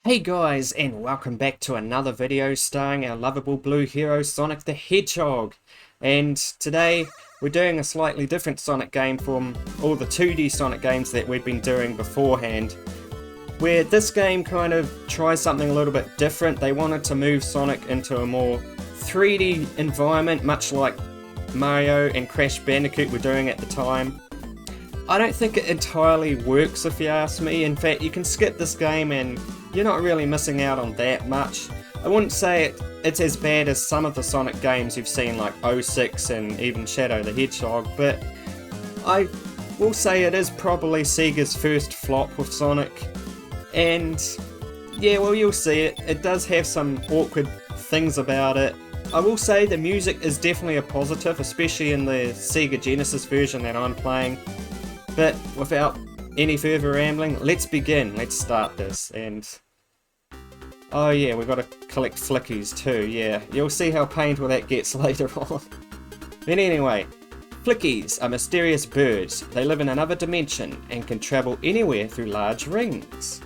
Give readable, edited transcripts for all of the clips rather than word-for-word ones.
Hey guys, and welcome back to another video starring our lovable blue hero Sonic the Hedgehog. And today we're doing a slightly different Sonic game from all the 2D Sonic games that we've been doing beforehand, where this game kind of tries something a little bit different. They wanted to move Sonic into a more 3D environment, much like Mario and Crash Bandicoot were doing at the time. I don't think it entirely works if you ask me. In fact, you can skip this game and you're not really missing out on that much. I wouldn't say it's as bad as some of the Sonic games you've seen like 06 and even Shadow the Hedgehog, but I will say it is probably Sega's first flop with Sonic. And yeah, well, you'll see it. It does have some awkward things about it. I will say the music is definitely a positive, especially in the Sega Genesis version that I'm playing. But without any further rambling, let's begin. Let's start this. And oh yeah, we've got to collect flickies too. Yeah, you'll see how painful that gets later on. But anyway, flickies are mysterious birds. They live in another dimension and can travel anywhere through large rings.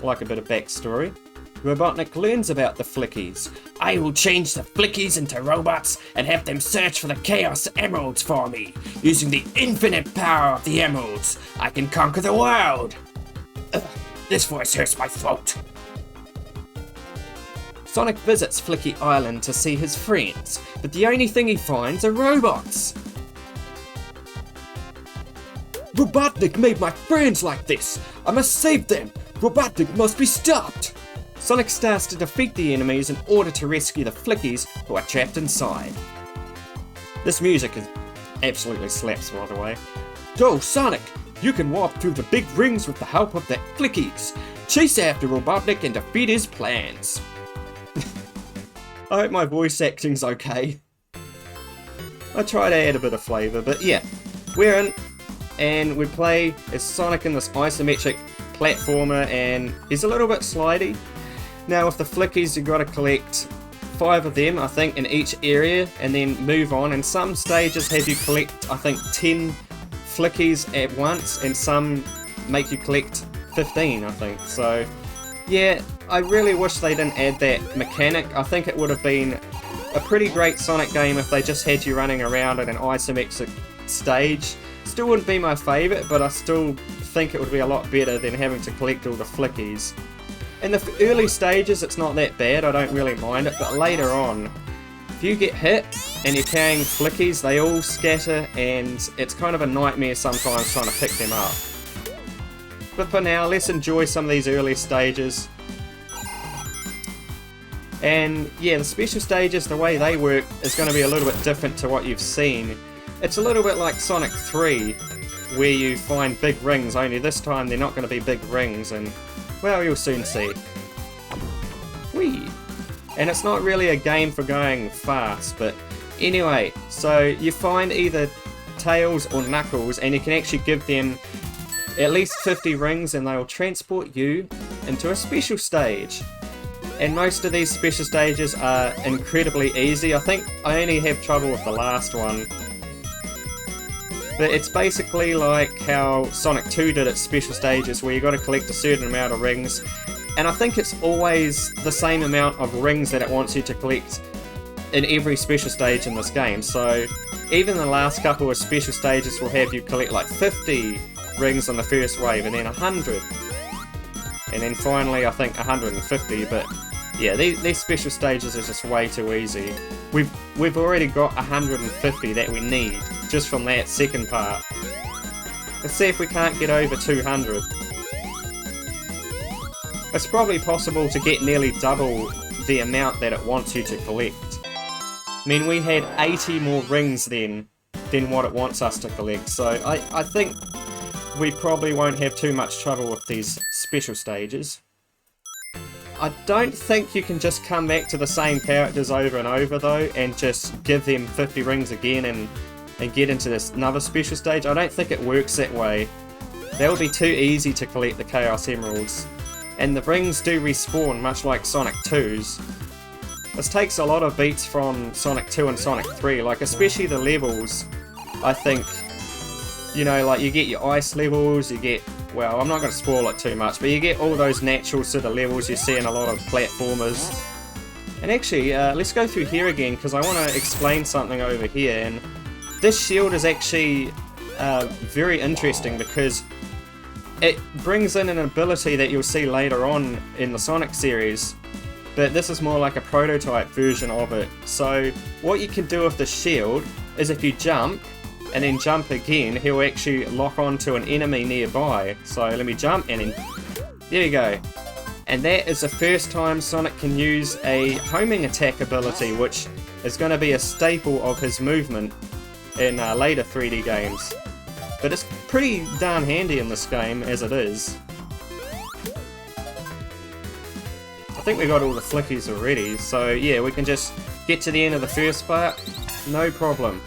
Like a bit of backstory. Robotnik learns about the flickies. I will change the flickies into robots and have them search for the Chaos Emeralds for me. Using the infinite power of the emeralds, I can conquer the world. Ugh, this voice hurts my throat. Sonic visits Flicky Island to see his friends, but the only thing he finds are robots. Robotnik made my friends like this. I must save them. Robotnik must be stopped. Sonic starts to defeat the enemies in order to rescue the flickies who are trapped inside. This music is absolutely slaps, by the way. Go, Sonic! You can warp through the big rings with the help of the flickies. Chase after Robotnik and defeat his plans. I hope my voice acting's okay. I try to add a bit of flavour, but yeah. We're in, and we play as Sonic in this isometric platformer, and he's a little bit slidey. Now with the flickies, you've got to collect 5 of them, I think, in each area, and then move on. And some stages have you collect, I think, 10 flickies at once, and some make you collect 15, I think. So, yeah, I really wish they didn't add that mechanic. I think it would have been a pretty great Sonic game if they just had you running around in an isometric stage. Still wouldn't be my favourite, but I still think it would be a lot better than having to collect all the flickies. In the early stages it's not that bad, I don't really mind it, but later on, if you get hit and you're carrying flickies, they all scatter and it's kind of a nightmare sometimes trying to pick them up. But for now, let's enjoy some of these early stages. And yeah, the special stages, the way they work is going to be a little bit different to what you've seen. It's a little bit like Sonic 3, where you find big rings, only this time they're not going to be big rings, and well, you'll soon see. Whee! And it's not really a game for going fast, but anyway, so you find either Tails or Knuckles, and you can actually give them at least 50 rings and they'll transport you into a special stage. And most of these special stages are incredibly easy. I think I only have trouble with the last one. But it's basically like how Sonic 2 did its special stages, where you got to collect a certain amount of rings, and I think it's always the same amount of rings that it wants you to collect in every special stage in this game. So even the last couple of special stages will have you collect like 50 rings on the first wave, and then 100, and then finally I think 150. But yeah, these special stages are just way too easy. We've already got 150 that we need just from that second part. Let's see if we can't get over 200. It's probably possible to get nearly double the amount that it wants you to collect. I mean, we had 80 more rings then than what it wants us to collect, so I think we probably won't have too much trouble with these special stages. I don't think you can just come back to the same characters over and over though, and just give them 50 rings again and get into this another special stage. I don't think it works that way. That would be too easy to collect the Chaos Emeralds. And the rings do respawn, much like Sonic 2's. This takes a lot of beats from Sonic 2 and Sonic 3, like especially the levels. I think, you know, like you get your ice levels, you get well, I'm not going to spoil it too much, but you get all those natural sort of levels you see in a lot of platformers. And actually, let's go through here again, because I want to explain something over here. And this shield is actually very interesting, because it brings in an ability that you'll see later on in the Sonic series, but this is more like a prototype version of it. So what you can do with the shield is if you jump, and then jump again, he'll actually lock onto an enemy nearby. So let me jump, and then there you go. And that is the first time Sonic can use a homing attack ability, which is going to be a staple of his movement in later 3D games. But it's pretty darn handy in this game as it is. I think we got all the flickies already, so yeah, we can just get to the end of the first part, no problem.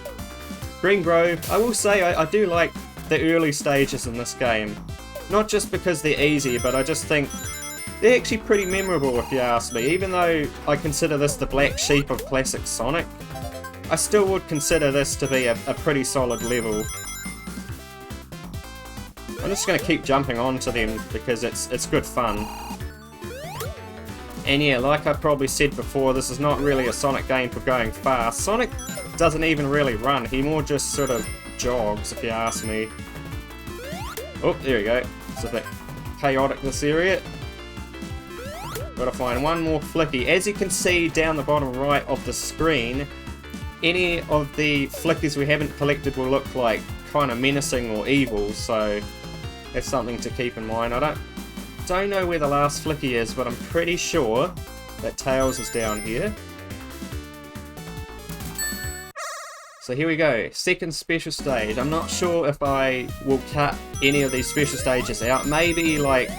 Green Grove, I will say I do like the early stages in this game. Not just because they're easy, but I just think they're actually pretty memorable if you ask me. Even though I consider this the black sheep of classic Sonic, I still would consider this to be a pretty solid level. I'm just going to keep jumping onto them because it's good fun. And yeah, like I probably said before, this is not really a Sonic game for going fast. Sonic doesn't even really run, he more just sort of jogs if you ask me. Oh, there we go. It's a bit chaotic, this area. Gotta find one more flicky. As you can see down the bottom right of the screen, any of the flickies we haven't collected will look like kind of menacing or evil, so that's something to keep in mind. I don't know where the last flicky is, but I'm pretty sure that Tails is down here. So here we go, second special stage. I'm not sure if I will cut any of these special stages out. Maybe like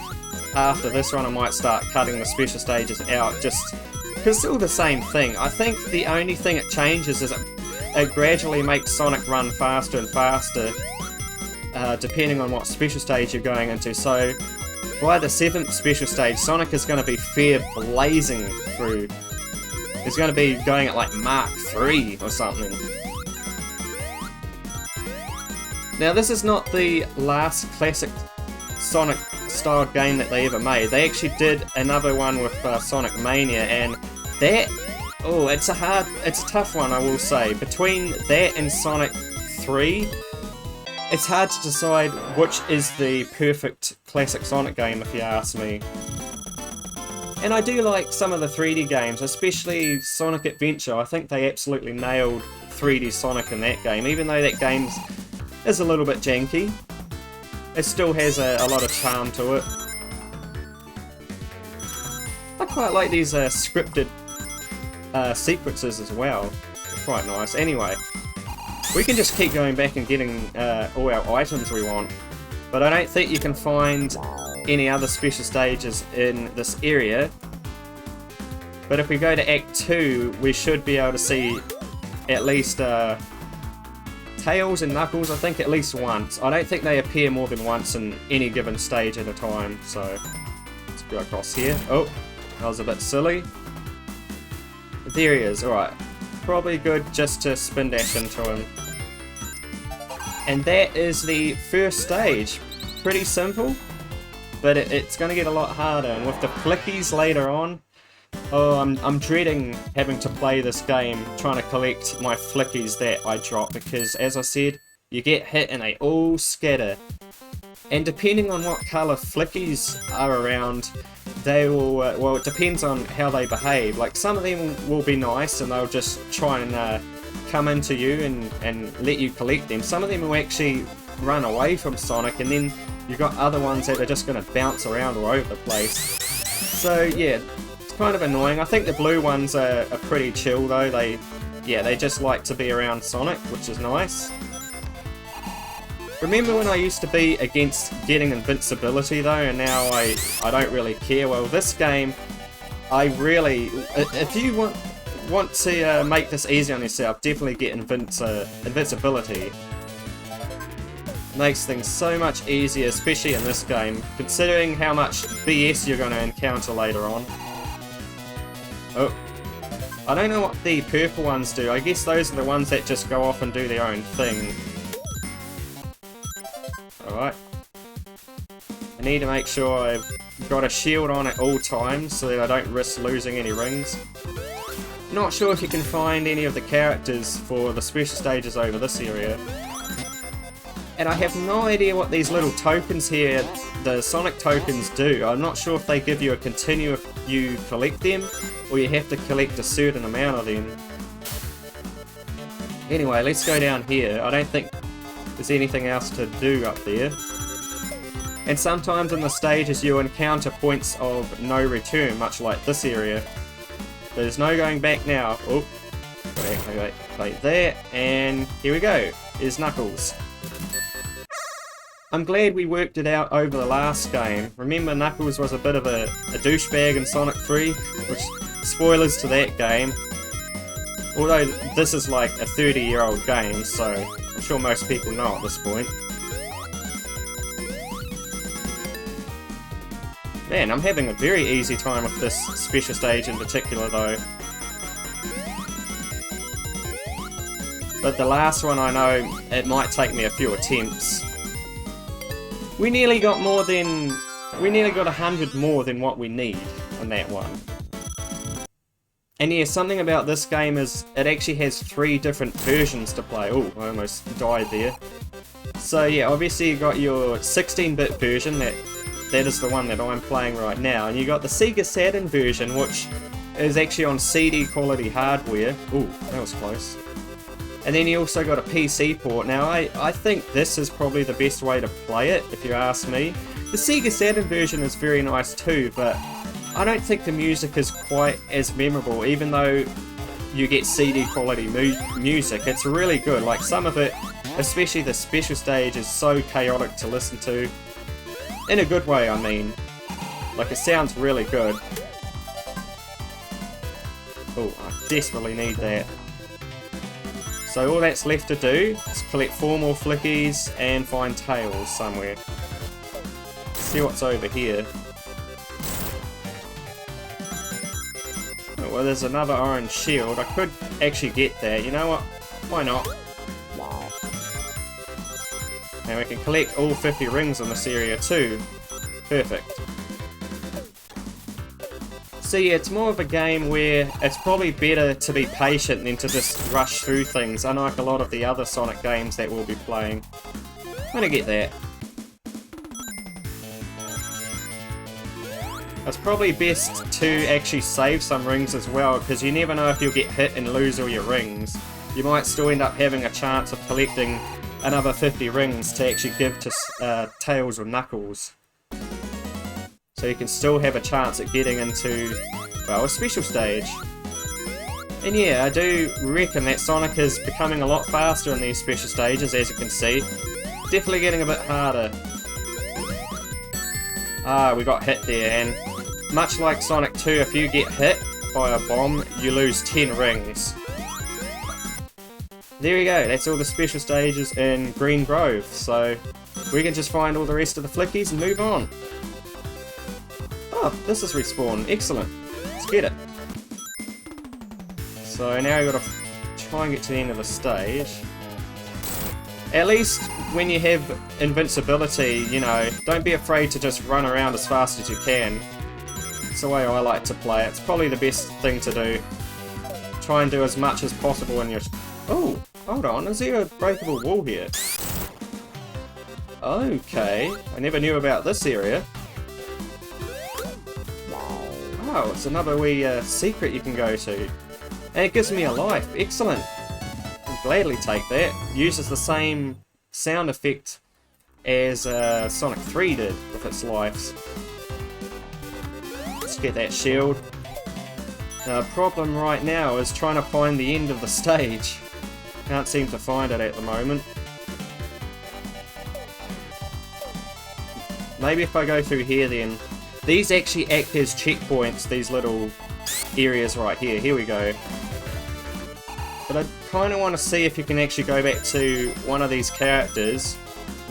after this one I might start cutting the special stages out, just because it's all the same thing. I think the only thing it changes is it gradually makes Sonic run faster and faster, depending on what special stage you're going into. So by the 7th special stage, Sonic is going to be fair blazing through. He's going to be going at like Mark 3 or something. Now this is not the last classic Sonic style game that they ever made. They actually did another one with Sonic Mania, and that, oh, it's a tough one, I will say. Between that and Sonic 3, it's hard to decide which is the perfect classic Sonic game if you ask me. And I do like some of the 3D games, especially Sonic Adventure. I think they absolutely nailed 3D Sonic in that game, even though that game is a little bit janky. It still has a lot of charm to it. I quite like these scripted sequences as well. They're quite nice. Anyway, we can just keep going back and getting all our items we want. But I don't think you can find any other special stages in this area. But if we go to Act 2, we should be able to see at least Tails and Knuckles, I think, at least once. I don't think they appear more than once in any given stage at a time, so let's go across here. Oh, that was a bit silly. There he is, alright. Probably good just to spin dash into him. And that is the first stage. Pretty simple, but it's going to get a lot harder, and with the flickies later on, oh, I'm dreading having to play this game, trying to collect my flickies that I drop, because as I said, you get hit and they all scatter. And depending on what colour flickies are around, they will, well, it depends on how they behave. Like, some of them will be nice and they'll just try and come into you and let you collect them. Some of them will actually run away from Sonic, and then you've got other ones that are just going to bounce around all over the place. So yeah, kind of annoying. I think the blue ones are pretty chill though. They just like to be around Sonic, which is nice. Remember when I used to be against getting invincibility though, and now I don't really care? Well, this game, I really, if you want to make this easy on yourself, definitely get invincibility. Makes things so much easier, especially in this game, considering how much BS you're going to encounter later on. Oh, I don't know what the purple ones do. I guess those are the ones that just go off and do their own thing. Alright. I need to make sure I've got a shield on at all times so that I don't risk losing any rings. Not sure if you can find any of the characters for the special stages over this area. And I have no idea what these little tokens here, the Sonic tokens, do. I'm not sure if they give you a continue if you collect them, or you have to collect a certain amount of them. Anyway, let's go down here. I don't think there's anything else to do up there. And sometimes in the stages you encounter points of no return, much like this area. There's no going back now. Oh, wait there, and here we go. Here's Knuckles. I'm glad we worked it out over the last game. Remember, Knuckles was a bit of a douchebag in Sonic 3, which, spoilers to that game. Although this is like a 30-year-old game, so I'm sure most people know at this point. Man, I'm having a very easy time with this special stage in particular though. But the last one, I know it might take me a few attempts. We nearly got 100 more than what we need on that one. And yeah, something about this game is it actually has 3 different versions to play. Oh, I almost died there. So yeah, obviously you got your 16-bit version, that is the one that I'm playing right now, and you got the SEGA Saturn version, which is actually on CD quality hardware. Ooh, that was close. And then you also got a PC port. Now I think this is probably the best way to play it, if you ask me. The SEGA Saturn version is very nice too, but I don't think the music is quite as memorable, even though you get CD quality music. It's really good. Like some of it, especially the special stage, is so chaotic to listen to. In a good way, I mean. Like, it sounds really good. Oh, I desperately need that. So all that's left to do is collect 4 more flickies and find Tails somewhere. See what's over here. Oh, well, there's another orange shield. I could actually get that. You know what? Why not? And we can collect all 50 rings in this area too. Perfect. So yeah, it's more of a game where it's probably better to be patient than to just rush through things, unlike a lot of the other Sonic games that we'll be playing. I'm gonna get that. It's probably best to actually save some rings as well, because you never know if you'll get hit and lose all your rings. You might still end up having a chance of collecting another 50 rings to actually give to Tails or Knuckles. So you can still have a chance at getting into, well, a special stage. And yeah, I do reckon that Sonic is becoming a lot faster in these special stages, as you can see. Definitely getting a bit harder. Ah, we got hit there, and much like Sonic 2, if you get hit by a bomb, you lose 10 rings. There we go, that's all the special stages in Green Grove, so we can just find all the rest of the flickies and move on. Oh, this is respawn. Excellent. Let's get it. So now we've got to try and get to the end of the stage. At least when you have invincibility, you know, don't be afraid to just run around as fast as you can. It's the way I like to play it. It's probably the best thing to do. Try and do as much as possible in your... Oh, hold on. Is there a breakable wall here? Okay. I never knew about this area. Oh, it's another wee secret you can go to. And it gives me a life. Excellent. I'll gladly take that. Uses the same sound effect as Sonic 3 did with its lives. Let's get that shield. The problem right now is trying to find the end of the stage. Can't seem to find it at the moment. Maybe if I go through here then. These actually act as checkpoints, these little areas right here. Here we go. But I kind of want to see if you can actually go back to one of these characters,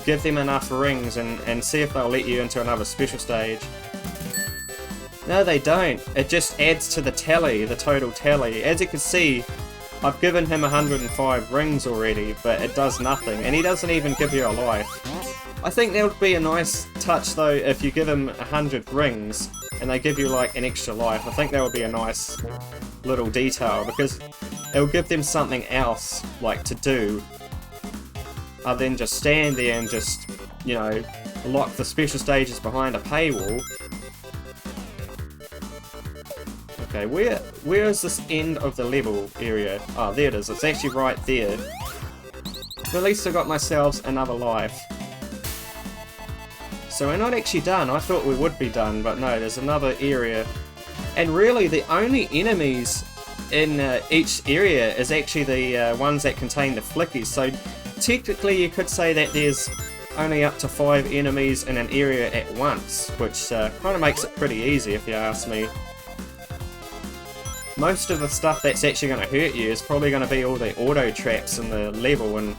give them enough rings, and see if they'll let you into another special stage. No, they don't. It just adds to the tally, the total tally. As you can see, I've given him 105 rings already, but it does nothing. And he doesn't even give you a life. I think that would be a nice touch though if you give him 100 rings and they give you like an extra life. I think that would be a nice little detail because it'll give them something else like to do other than just stand there and just, you know, lock the special stages behind a paywall. Okay, where is this end of the level area? Oh, there it is. It's actually right there. But at least I got myself another life. So we're not actually done. I thought we would be done, but no, there's another area. And really, the only enemies in each area is actually the ones that contain the flickies. So technically, you could say that there's only up to 5 enemies in an area at once, which kind of makes it pretty easy if you ask me. Most of the stuff that's actually going to hurt you is probably going to be all the auto traps in the level and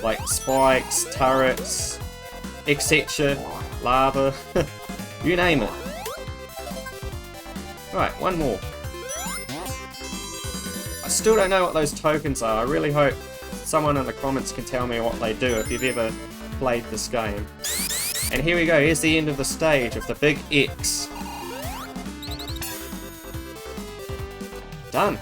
like spikes, turrets, etc. Lava, you name it. Right, one more. I still don't know what those tokens are. I really hope someone in the comments can tell me what they do if you've ever played this game. And here we go, here's the end of the stage of the big X. Done.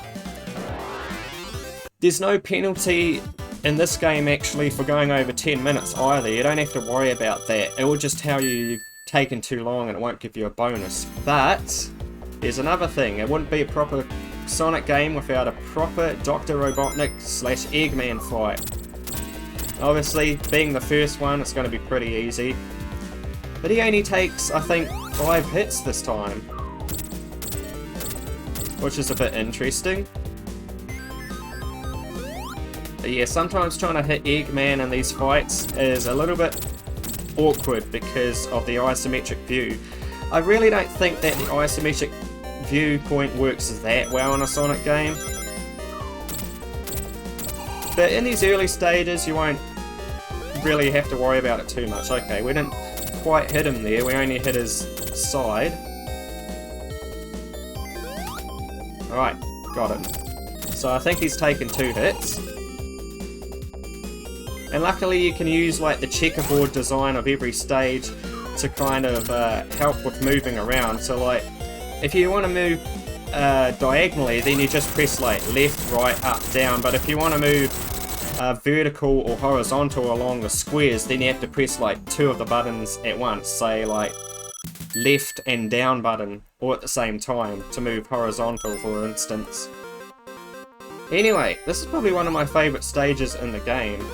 There's no penalty in this game actually for going over 10 minutes either. You don't have to worry about that. It will just tell you you've taken too long and it won't give you a bonus. But there's another thing. It wouldn't be a proper Sonic game without a proper Dr. Robotnik / Eggman fight. Obviously, being the first one, it's going to be pretty easy. But he only takes, I think, 5 hits this time. Which is a bit interesting. But yeah, sometimes trying to hit Eggman in these fights is a little bit awkward because of the isometric view. I really don't think that the isometric viewpoint works that well in a Sonic game. But in these early stages you won't really have to worry about it too much. Okay, we didn't quite hit him there, we only hit his side. Alright, got him. So I think he's taken 2 hits. And luckily you can use like the checkerboard design of every stage to kind of help with moving around. So like, if you want to move diagonally, then you just press like left, right, up, down. But if you want to move vertical or horizontal along the squares, then you have to press like 2 of the buttons at once. Say like left and down button all at the same time to move horizontal, for instance. Anyway, this is probably one of my favourite stages in the game.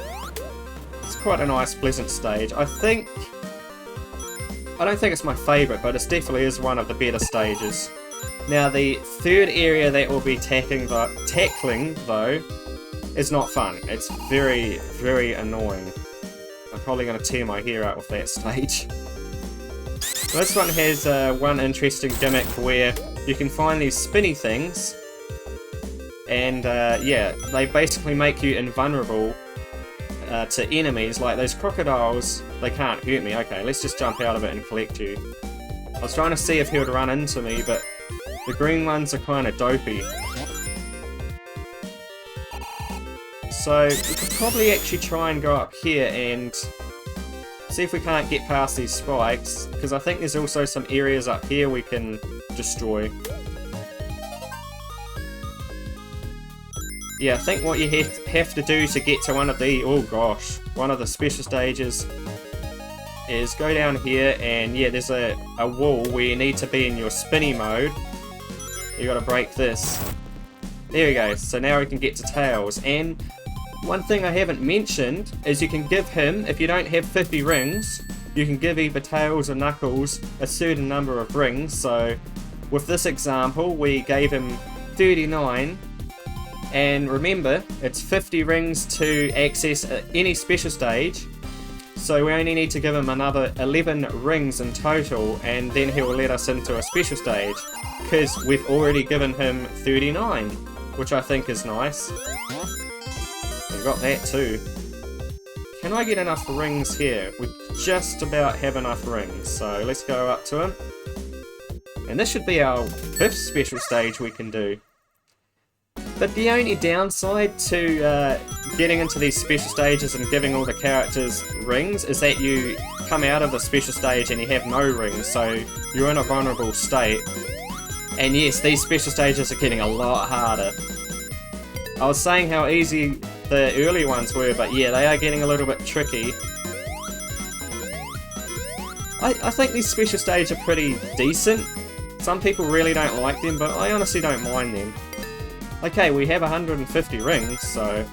It's quite a nice, pleasant stage. I don't think it's my favourite, but it definitely is one of the better stages. Now the third area that we'll be tackling though is not fun. It's very, very annoying. I'm probably going to tear my hair out with that stage. This one has one interesting gimmick where you can find these spinny things, and yeah, they basically make you invulnerable to enemies. Like those crocodiles, they can't hurt me. Okay, let's just jump out of it and collect you. I was trying to see if he would run into me, but the green ones are kind of dopey. So we could probably actually try and go up here and see if we can't get past these spikes, because I think there's also some areas up here we can destroy. Yeah, I think what you have to do to get to one of the special stages is go down here, and yeah, there's a wall where you need to be in your spinny mode. You gotta break this. There we go, so now we can get to Tails. And one thing I haven't mentioned is you can give him, if you don't have 50 rings, you can give either Tails or Knuckles a certain number of rings. So with this example, we gave him 39. And remember, it's 50 rings to access any special stage, so we only need to give him another 11 rings in total, and then he will let us into a special stage, because we've already given him 39, which I think is nice. We got that too. Can I get enough rings here? We just about have enough rings, so let's go up to him. And this should be our 5th special stage we can do. But the only downside to getting into these special stages and giving all the characters rings is that you come out of the special stage and you have no rings, so you're in a vulnerable state. And yes, these special stages are getting a lot harder. I was saying how easy the early ones were, but yeah, they are getting a little bit tricky. I think these special stages are pretty decent. Some people really don't like them, but I honestly don't mind them. Okay, we have 150 rings, so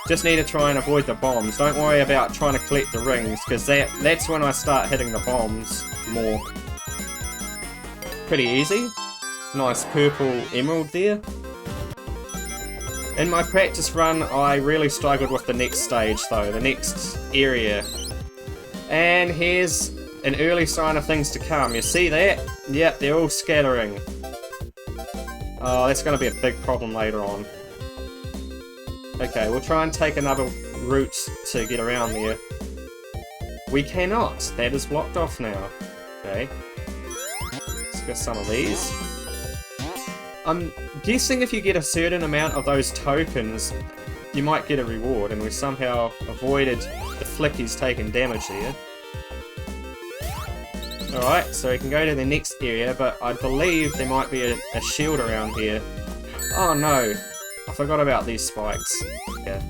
just need to try and avoid the bombs. Don't worry about trying to collect the rings, because that's when I start hitting the bombs more. Pretty easy. Nice purple emerald there. In my practice run, I really struggled with the next stage though, the next area. And here's an early sign of things to come. You see that? Yep, they're all scattering. Oh, that's going to be a big problem later on. Okay, we'll try and take another route to get around there. We cannot. That is blocked off now. Okay. Let's get some of these. I'm guessing if you get a certain amount of those tokens, you might get a reward, and we somehow avoided the flickies taking damage there. Alright, so we can go to the next area, but I believe there might be a shield around here. Oh no! I forgot about these spikes. Yeah.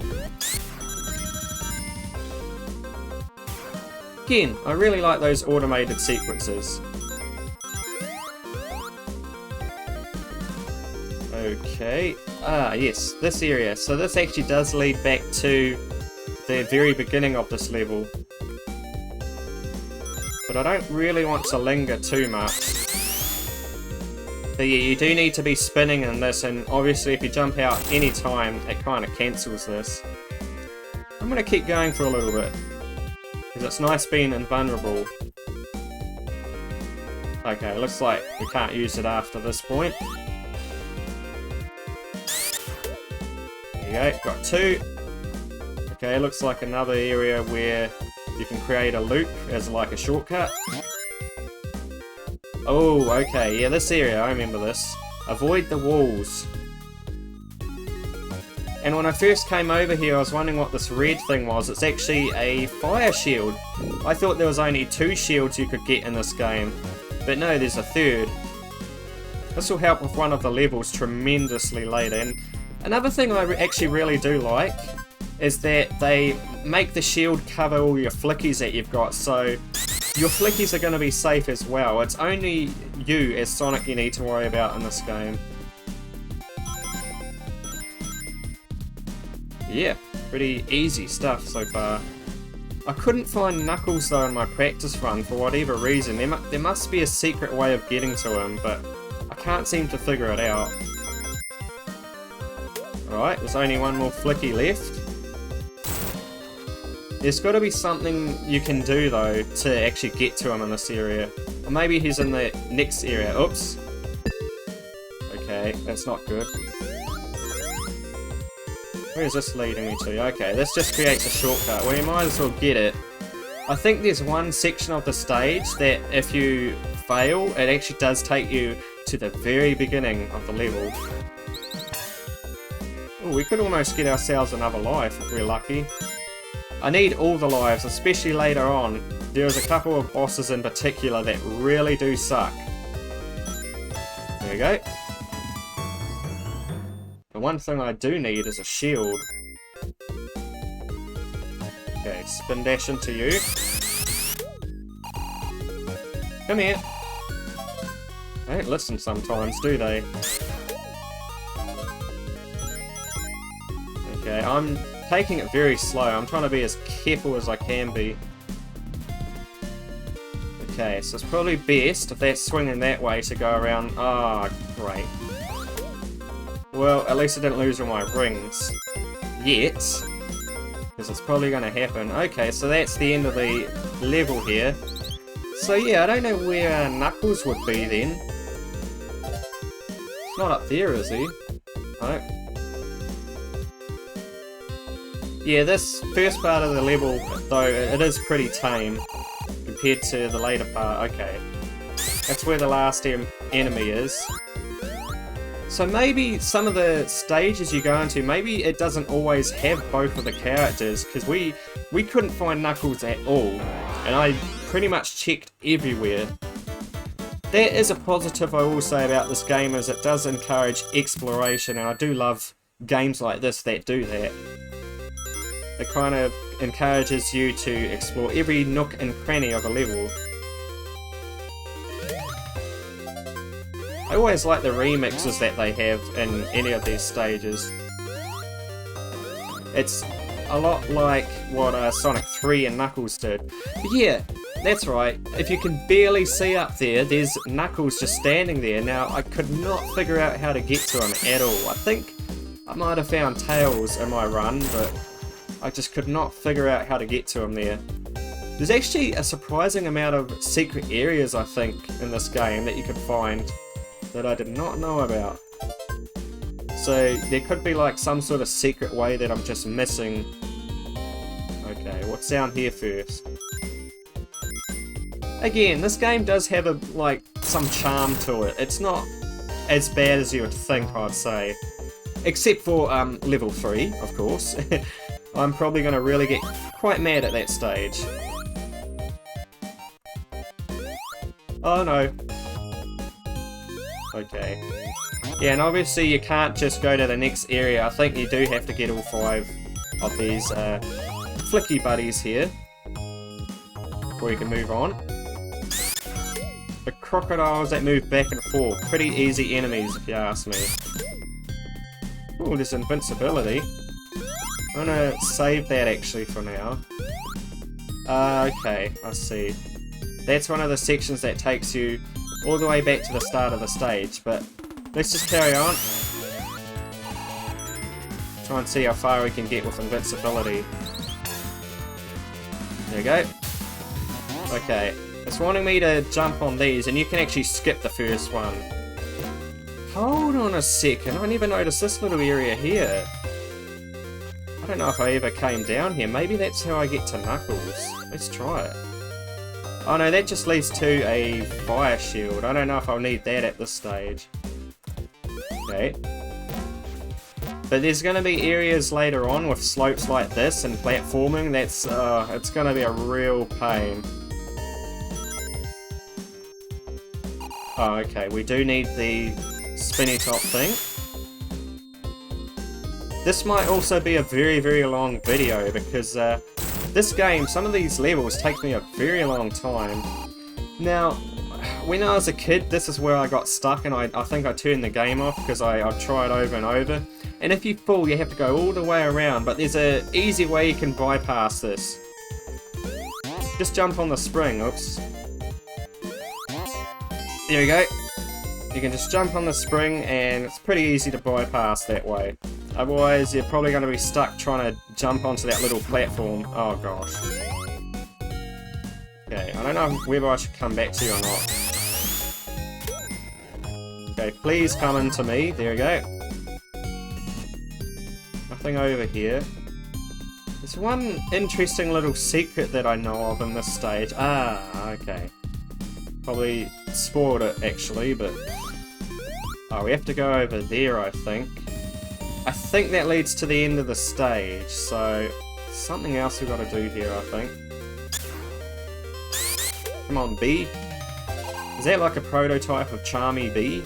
Again, I really like those automated sequences. Okay, yes, this area. So this actually does lead back to the very beginning of this level. But I don't really want to linger too much. But yeah, you do need to be spinning in this, and obviously if you jump out any time, it kind of cancels this. I'm going to keep going for a little bit, because it's nice being invulnerable. Okay, looks like we can't use it after this point. There you go, got two. Okay, looks like another area where you can create a loop as like a shortcut. Oh, okay, yeah, this area, I remember this. Avoid the walls. And when I first came over here, I was wondering what this red thing was. It's actually a fire shield. I thought there was only 2 shields you could get in this game. But no, there's a third. This will help with one of the levels tremendously later. And another thing I actually really do like is that they make the shield cover all your flickies that you've got, so your flickies are going to be safe as well. It's only you as Sonic you need to worry about in this game. Yeah, pretty easy stuff so far. I couldn't find Knuckles though in my practice run for whatever reason. There must be a secret way of getting to him, but I can't seem to figure it out. Alright, there's only one more flicky left. There's got to be something you can do though to actually get to him in this area. Or maybe he's in the next area. Oops. Okay, that's not good. Where is this leading me to? Okay, this just creates a shortcut. Well, you might as well get it. I think there's one section of the stage that if you fail, it actually does take you to the very beginning of the level. Ooh, we could almost get ourselves another life if we're lucky. I need all the lives, especially later on. There's a couple of bosses in particular that really do suck. There we go. The one thing I do need is a shield. Okay, spin dash into you. Come here. They don't listen sometimes, do they? Okay, I'm taking it very slow. I'm trying to be as careful as I can be. Okay, so it's probably best if that's swinging that way to go around. Ah, great. Well, at least I didn't lose all my rings. Yet. Because it's probably going to happen. Okay, so that's the end of the level here. So yeah, I don't know where Knuckles would be then. It's not up there, is he? No. Yeah, this first part of the level, though, it is pretty tame compared to the later part. Okay. That's where the last enemy is. So maybe some of the stages you go into, maybe it doesn't always have both of the characters, because we couldn't find Knuckles at all. and I pretty much checked everywhere. That is a positive I will say about this game, is it does encourage exploration, and I do love games like this that do that. It kind of encourages you to explore every nook and cranny of a level. I always like the remixes that they have in any of these stages. It's a lot like what Sonic 3 and Knuckles did. But yeah, that's right, if you can barely see up there, there's Knuckles just standing there. Now, I could not figure out how to get to him at all. I think I might have found Tails in my run, but I just could not figure out how to get to him there. There's actually a surprising amount of secret areas, I think, in this game that you could find that I did not know about. So there could be like some sort of secret way that I'm just missing. Okay, what's down here first? Again, this game does have like some charm to it. It's not as bad as you would think, I'd say. Except for level 3, of course. I'm probably going to really get quite mad at that stage. Oh no. Okay. Yeah, and obviously you can't just go to the next area. I think you do have to get all 5 of these flicky buddies here before you can move on. The crocodiles that move back and forth. Pretty easy enemies if you ask me. Oh, there's invincibility. I'm gonna save that actually for now. Okay, I see. That's one of the sections that takes you all the way back to the start of the stage, but let's just carry on. Try and see how far we can get with invincibility. There we go. Okay, it's wanting me to jump on these, and you can actually skip the first one. Hold on a second, I never noticed this little area here. I don't know if I ever came down here. Maybe that's how I get to Knuckles. Let's try it. Oh no, that just leads to a fire shield. I don't know if I'll need that at this stage. Okay. But there's going to be areas later on with slopes like this and platforming. That's, it's going to be a real pain. Oh, okay, we do need the spinny top thing. This might also be a very, very long video because this game, some of these levels take me a very long time. Now, when I was a kid, this is where I got stuck and I think I turned the game off because I've tried over and over. And if you fall, you have to go all the way around, but there's an easy way you can bypass this. Just jump on the spring, oops. There we go. You can just jump on the spring and it's pretty easy to bypass that way. Otherwise, you're probably going to be stuck trying to jump onto that little platform. Oh gosh. Okay, I don't know whether I should come back to you or not. Okay, please come into me. There we go. Nothing over here. There's one interesting little secret that I know of in this stage. Ah, okay. Probably spoiled it actually, but... Oh, we have to go over there, I think. I think that leads to the end of the stage, so... Something else we've got to do here, I think. Come on, bee. Is that like a prototype of Charmy Bee?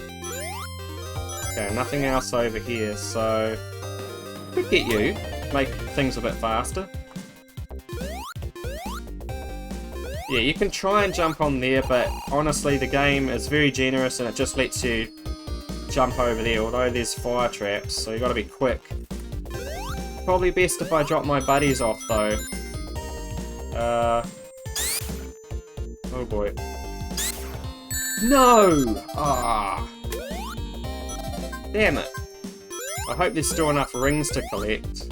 Okay, nothing else over here, so... Could get you. Make things a bit faster. Yeah, you can try and jump on there, but honestly the game is very generous and it just lets you jump over there, although there's fire traps, so you gotta be quick. Probably best if I drop my buddies off though. Oh boy. No! Ah! Damn it. I hope there's still enough rings to collect.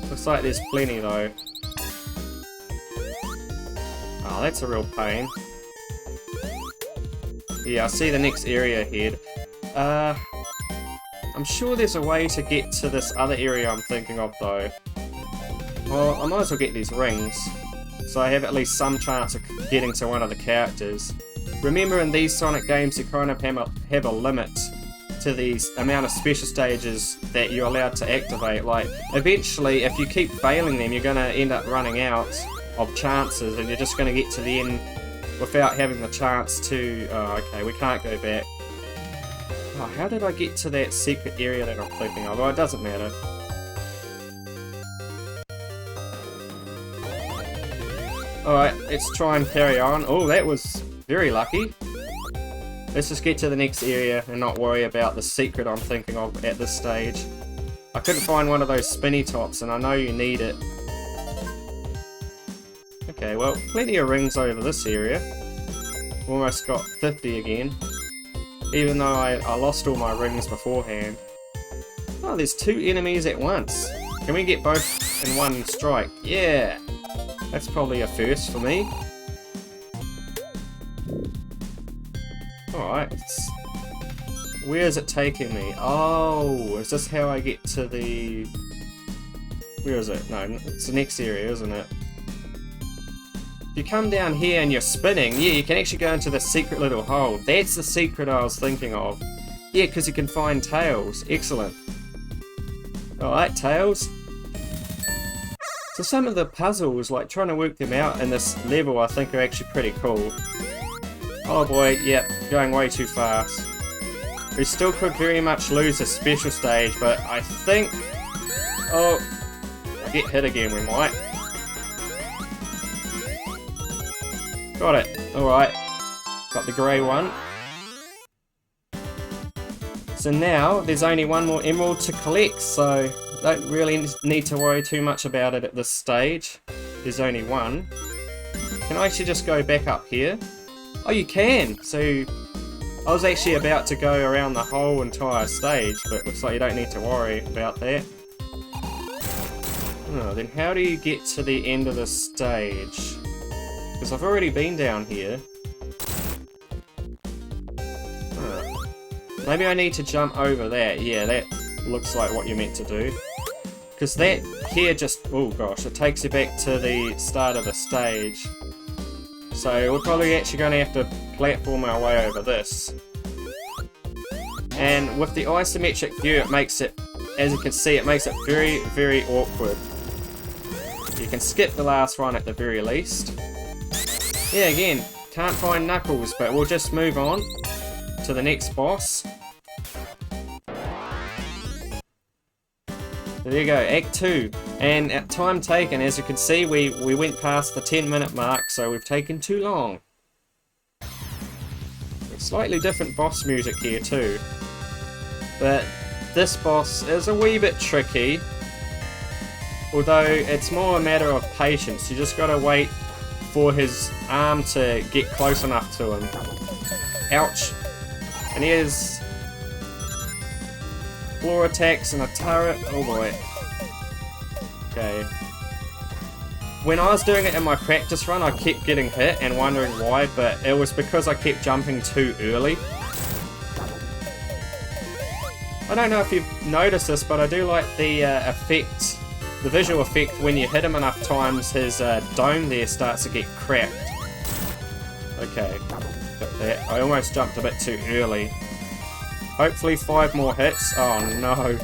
Looks like there's plenty though. Oh, that's a real pain. Yeah, I see the next area ahead. I'm sure there's a way to get to this other area I'm thinking of though. Well, I might as well get these rings, so I have at least some chance of getting to one of the characters. Remember, in these Sonic games you kind of have a limit to the amount of special stages that you're allowed to activate. Like, eventually, if you keep failing them, you're going to end up running out. of chances, and you're just going to get to the end without having the chance to... Oh, okay, we can't go back. Oh, how did I get to that secret area that I'm thinking of? Oh, it doesn't matter. Alright, let's try and carry on. Oh, that was very lucky. Let's just get to the next area and not worry about the secret I'm thinking of at this stage. I couldn't find one of those spinny tops, and I know you need it. Okay, well, plenty of rings over this area. Almost got 50 again. Even though I lost all my rings beforehand. Oh, there's 2 enemies at once. Can we get both in one strike? Yeah! That's probably a first for me. Alright. Where is it taking me? Oh, is this how I get to the... Where is it? No, it's the next area, isn't it? If you come down here and you're spinning, yeah, you can actually go into the secret little hole. That's the secret I was thinking of. Yeah, because you can find tails. Excellent. Alright, tails. So some of the puzzles, like trying to work them out in this level, I think are actually pretty cool. Oh boy, yep, going way too fast. We still could very much lose a special stage, but I think... Oh, I get hit again, we might. Got it, alright. Got the grey one. So now, there's only one more emerald to collect, so don't really need to worry too much about it at this stage. There's only one. Can I actually just go back up here? Oh, you can! So, I was actually about to go around the whole entire stage, but it looks like you don't need to worry about that. Oh, then how do you get to the end of the stage? Because I've already been down here. Oh. Maybe I need to jump over that. Yeah, that looks like what you're meant to do. Because that here just... Oh gosh, it takes you back to the start of the stage. So we're probably actually going to have to platform our way over this. And with the isometric view, it makes it, as you can see, it makes it very, very awkward. You can skip the last one at the very least. Yeah, again, can't find Knuckles, but we'll just move on to the next boss. There you go, Act 2. And at time taken, as you can see, we went past the 10-minute mark, so we've taken too long. Slightly different boss music here too. But this boss is a wee bit tricky. Although it's more a matter of patience. You just gotta wait for his arm to get close enough to him. Ouch. And here's floor attacks and a turret. Oh boy. Okay. When I was doing it in my practice run, I kept getting hit and wondering why, but it was because I kept jumping too early. I don't know if you've noticed this, but I do like the effect, the visual effect when you hit him enough times, his dome there starts to get cracked. Okay, got that. I almost jumped a bit too early. Hopefully 5 more hits. Oh no.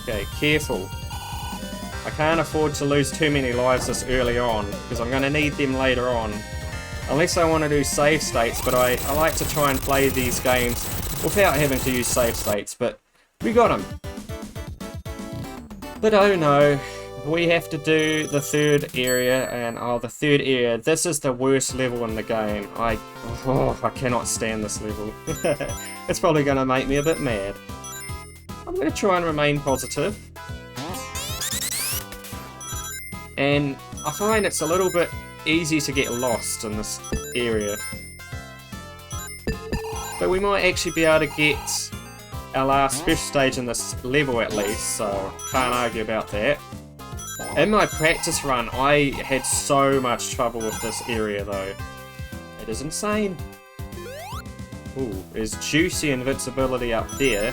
Okay, careful. I can't afford to lose too many lives this early on, because I'm going to need them later on. Unless I want to do save states, but I like to try and play these games without having to use save states, but we got them. But oh no, we have to do the third area, and oh, the third area, this is the worst level in the game. I cannot stand this level. It's probably going to make me a bit mad. I'm going to try and remain positive. And I find it's a little bit easy to get lost in this area. But we might actually be able to get our last special stage in this level at least, so can't argue about that. In my practice run, I had so much trouble with this area though. It is insane. Ooh, there's juicy invincibility up there.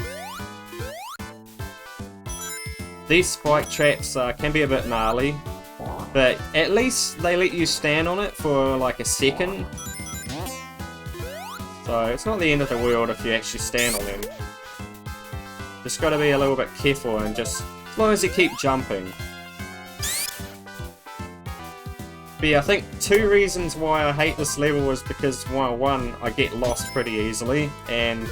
These spike traps can be a bit gnarly. But at least they let you stand on it for like a second. So it's not the end of the world if you actually stand on them. Just gotta be a little bit careful and just, as long as you keep jumping. But yeah, I think 2 reasons why I hate this level is because, well, 1, I get lost pretty easily, and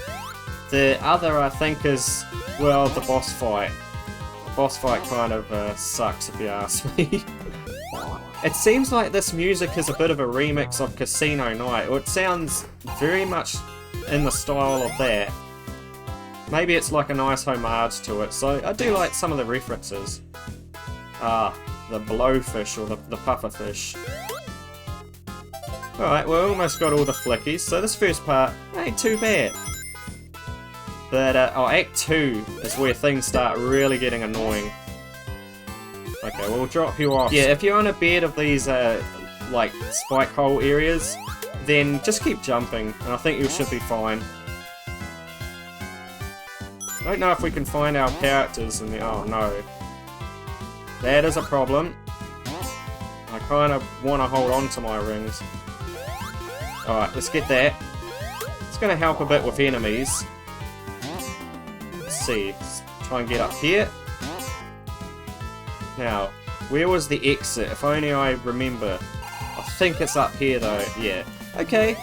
the other, I think, is, well, the boss fight. The boss fight kind of sucks, if you ask me. It seems like this music is a bit of a remix of Casino Night, or it sounds very much in the style of that. Maybe it's like a nice homage to it, so I do like some of the references. Ah, the blowfish, or the pufferfish. Alright, we almost got all the flickies, so this first part ain't too bad. But, Act 2 is where things start really getting annoying. Okay, we'll drop you off. Yeah, if you're on a bed of these, like, spike hole areas, then just keep jumping, and I think you should be fine. I don't know if we can find our characters in the... oh no. That is a problem. I kind of want to hold on to my rings. Alright, let's get that. It's going to help a bit with enemies. Let's see. Let's try and get up here. Now, where was the exit? If only I remember. I think it's up here though, yeah. Okay.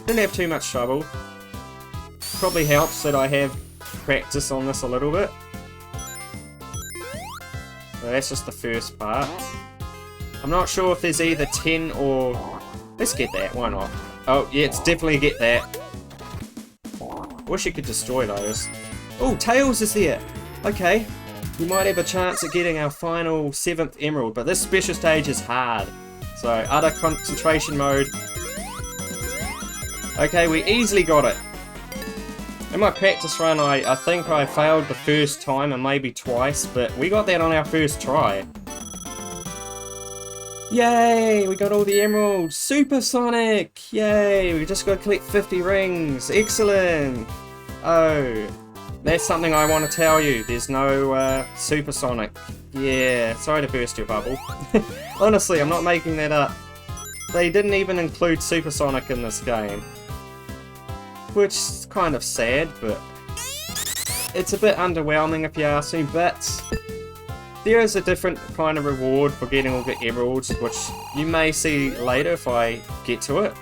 Didn't have too much trouble. Probably helps that I have practice on this a little bit. So that's just the first part. I'm not sure if there's either 10 or... let's get that, why not? Oh, yeah, it's definitely get that. Wish you could destroy those. Oh, Tails is there! Okay. We might have a chance at getting our final 7th emerald, but this special stage is hard. So, utter concentration mode. Okay, we easily got it. In my practice run, I think I failed the first time and maybe twice, but we got that on our first try. Yay! We got all the emeralds! Supersonic! Yay! We just got to collect 50 rings! Excellent! Oh, that's something I want to tell you. There's no Supersonic. Yeah, sorry to burst your bubble. Honestly, I'm not making that up. They didn't even include Supersonic in this game. Which is kind of sad, but it's a bit underwhelming if you ask me, but there is a different kind of reward for getting all the emeralds, which you may see later if I get to it.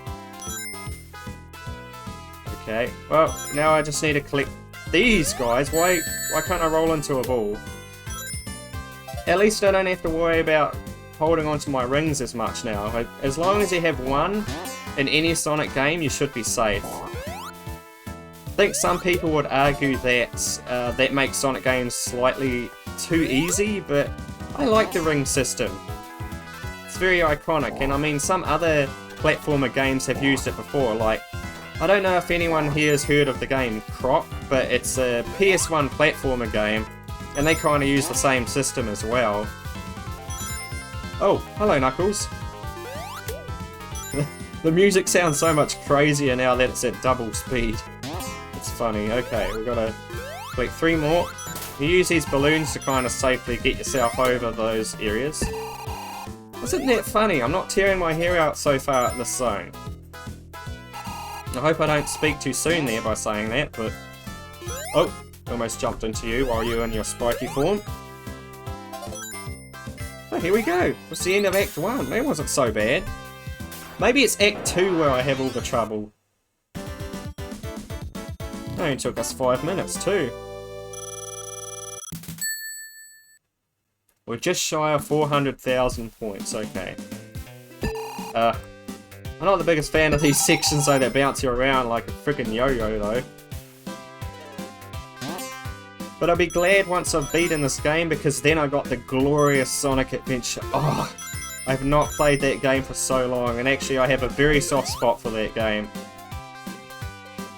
Okay, well, now I just need to collect these guys. Why can't I roll into a ball? At least I don't have to worry about holding onto my rings as much now. As long as you have one in any Sonic game, you should be safe. I think some people would argue that that makes Sonic games slightly too easy, but I like the ring system. It's very iconic, and I mean some other platformer games have used it before, like, I don't know if anyone here has heard of the game Croc, but it's a PS1 platformer game, and they kind of use the same system as well. Oh, hello Knuckles. The music sounds so much crazier now that it's at double speed. It's funny. Okay, we've got to collect 3 more. You use these balloons to kind of safely get yourself over those areas. Isn't that funny? I'm not tearing my hair out so far at this zone. I hope I don't speak too soon there by saying that, but... oh, almost jumped into you while you were in your spiky form. Oh, here we go. It's the end of Act 1. That wasn't so bad. Maybe it's Act 2 where I have all the trouble. It only took us 5 minutes too. We're just shy of 400,000 points, okay. I'm not the biggest fan of these sections though that bounce you around like a freaking yo-yo though. But I'll be glad once I've beaten this game, because then I got the glorious Sonic Adventure. Oh, I've not played that game for so long, and actually I have a very soft spot for that game.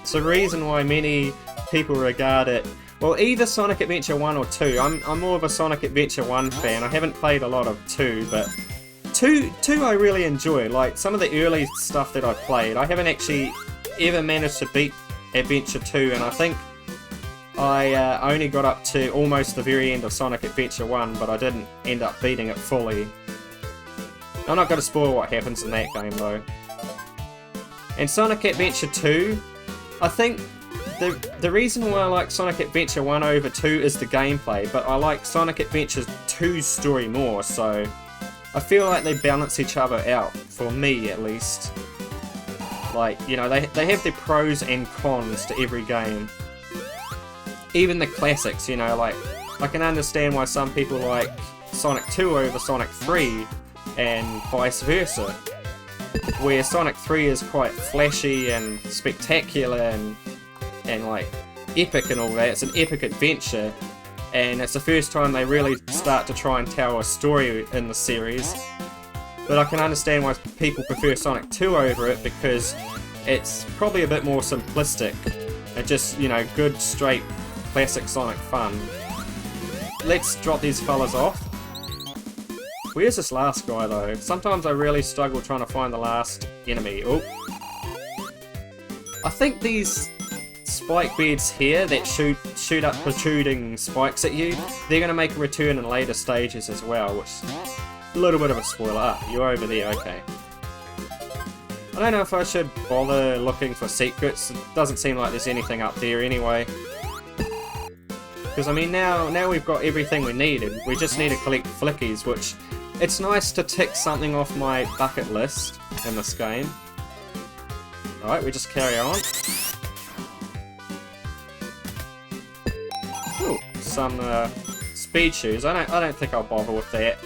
It's the reason why many people regard it, well, either Sonic Adventure 1 or 2. I'm more of a Sonic Adventure 1 fan. I haven't played a lot of 2, but 2 I really enjoy. Like, some of the early stuff that I played, I haven't actually ever managed to beat Adventure 2, and I think I only got up to almost the very end of Sonic Adventure 1, but I didn't end up beating it fully. I'm not going to spoil what happens in that game though. And Sonic Adventure 2, I think the reason why I like Sonic Adventure 1 over 2 is the gameplay, but I like Sonic Adventure 2's story more, so I feel like they balance each other out, for me at least. Like, you know, they have their pros and cons to every game. Even the classics, you know, like, I can understand why some people like Sonic 2 over Sonic 3, and vice versa. Where Sonic 3 is quite flashy and spectacular and like epic and all that. It's an epic adventure, and it's the first time they really start to try and tell a story in the series. But I can understand why people prefer Sonic 2 over it, because it's probably a bit more simplistic and just, you know, good straight classic Sonic fun. Let's drop these fellas off. Where's this last guy though? Sometimes I really struggle trying to find the last enemy. Oh. I think these spike beds here that shoot up protruding spikes at you, they're going to make a return in later stages as well, which is a little bit of a spoiler. Ah, you're over there, okay. I don't know if I should bother looking for secrets. It doesn't seem like there's anything up there anyway. Because I mean, now we've got everything we need, and we just need to collect flickies, which it's nice to tick something off my bucket list in this game. Alright, we just carry on. Ooh, some speed shoes. I don't think I'll bother with that.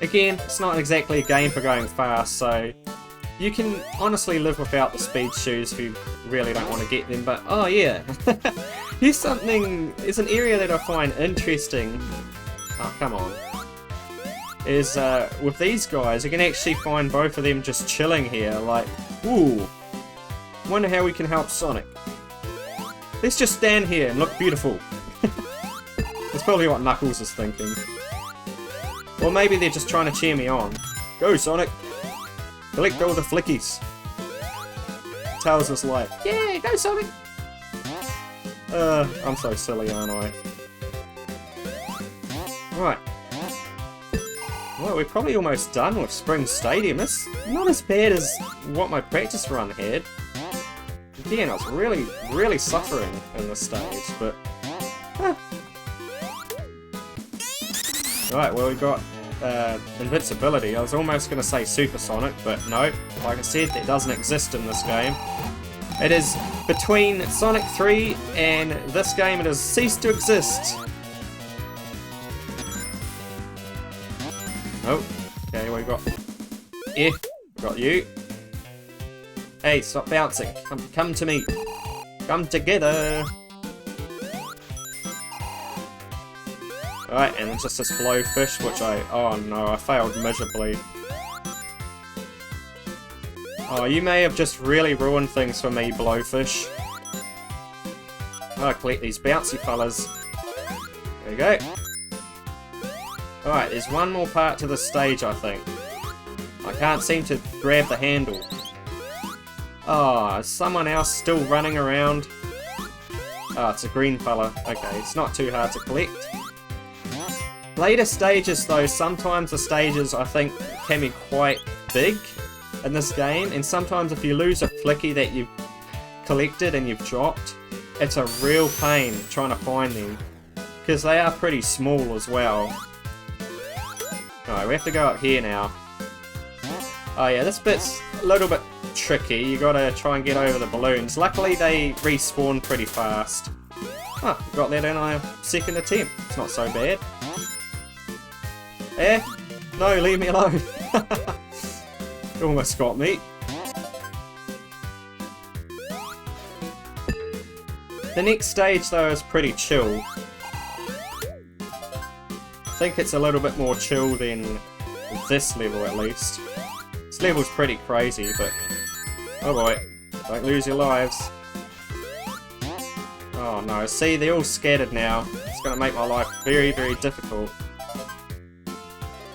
Again, it's not exactly a game for going fast, so you can honestly live without the speed shoes if you really don't want to get them. But oh yeah, here's an area that I find interesting. Oh, come on. Is with these guys, you can actually find both of them just chilling here, like, ooh, wonder how we can help Sonic. Let's just stand here and look beautiful. That's probably what Knuckles is thinking. Or maybe they're just trying to cheer me on. Go Sonic! Collect all the flickies. Tails is like, yeah, go Sonic! I'm so silly, aren't I? Right. Well, we're probably almost done with Spring Stadium. It's not as bad as what my practice run had. Again, I was really suffering in this stage, but... Right, well, we got invincibility. I was almost going to say Supersonic, but no. Like I said, it doesn't exist in this game. It is between Sonic 3 and this game. It has ceased to exist. Oh, okay, we got... Yeah, got you. Hey, stop bouncing. Come to me. Come together. Alright, and it's just this blowfish, which oh no, I failed miserably. Oh, you may have just really ruined things for me, blowfish. I'll collect these bouncy fellas. There we go. Alright, there's one more part to this stage, I think. I can't seem to grab the handle. Oh, is someone else still running around? Oh, it's a green fella. Okay, it's not too hard to collect. Later stages though, sometimes the stages I think can be quite big in this game, and sometimes if you lose a flicky that you've collected and you've dropped, it's a real pain trying to find them, because they are pretty small as well. Alright, we have to go up here now. Oh yeah, this bit's a little bit tricky. You gotta try and get over the balloons. Luckily they respawn pretty fast. Oh, got that in our second attempt. It's not so bad. Eh? No, leave me alone. Almost got me. The next stage though is pretty chill. I think it's a little bit more chill than this level at least. This level's pretty crazy, but oh boy, don't lose your lives. Oh no, see, they're all scattered now. It's gonna make my life very, very difficult.